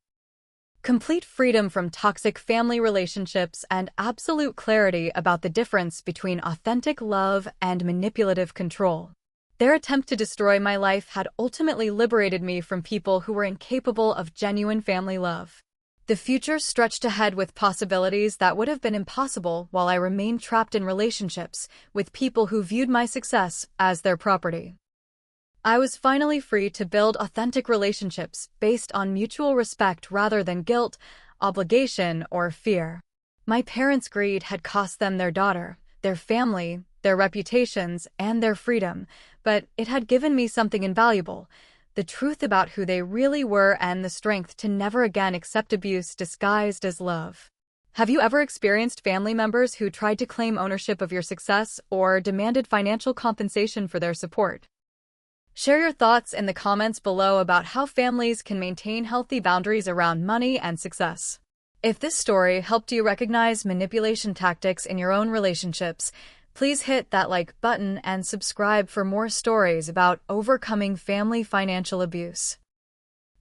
complete freedom from toxic family relationships and absolute clarity about the difference between authentic love and manipulative control. Their attempt to destroy my life had ultimately liberated me from people who were incapable of genuine family love. The future stretched ahead with possibilities that would have been impossible while I remained trapped in relationships with people who viewed my success as their property. I was finally free to build authentic relationships based on mutual respect rather than guilt, obligation, or fear. My parents' greed had cost them their daughter, their family, their reputations, and their freedom, but it had given me something invaluable: the truth about who they really were and the strength to never again accept abuse disguised as love. Have you ever experienced family members who tried to claim ownership of your success or demanded financial compensation for their support? Share your thoughts in the comments below about how families can maintain healthy boundaries around money and success. If this story helped you recognize manipulation tactics in your own relationships, please hit that like button and subscribe for more stories about overcoming family financial abuse.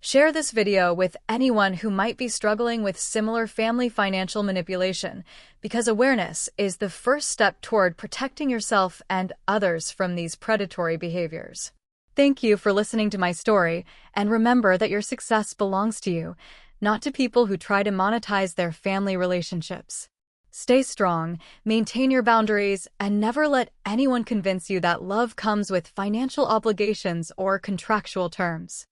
Share this video with anyone who might be struggling with similar family financial manipulation, because awareness is the first step toward protecting yourself and others from these predatory behaviors. Thank you for listening to my story, and remember that your success belongs to you, not to people who try to monetize their family relationships. Stay strong, maintain your boundaries, and never let anyone convince you that love comes with financial obligations or contractual terms.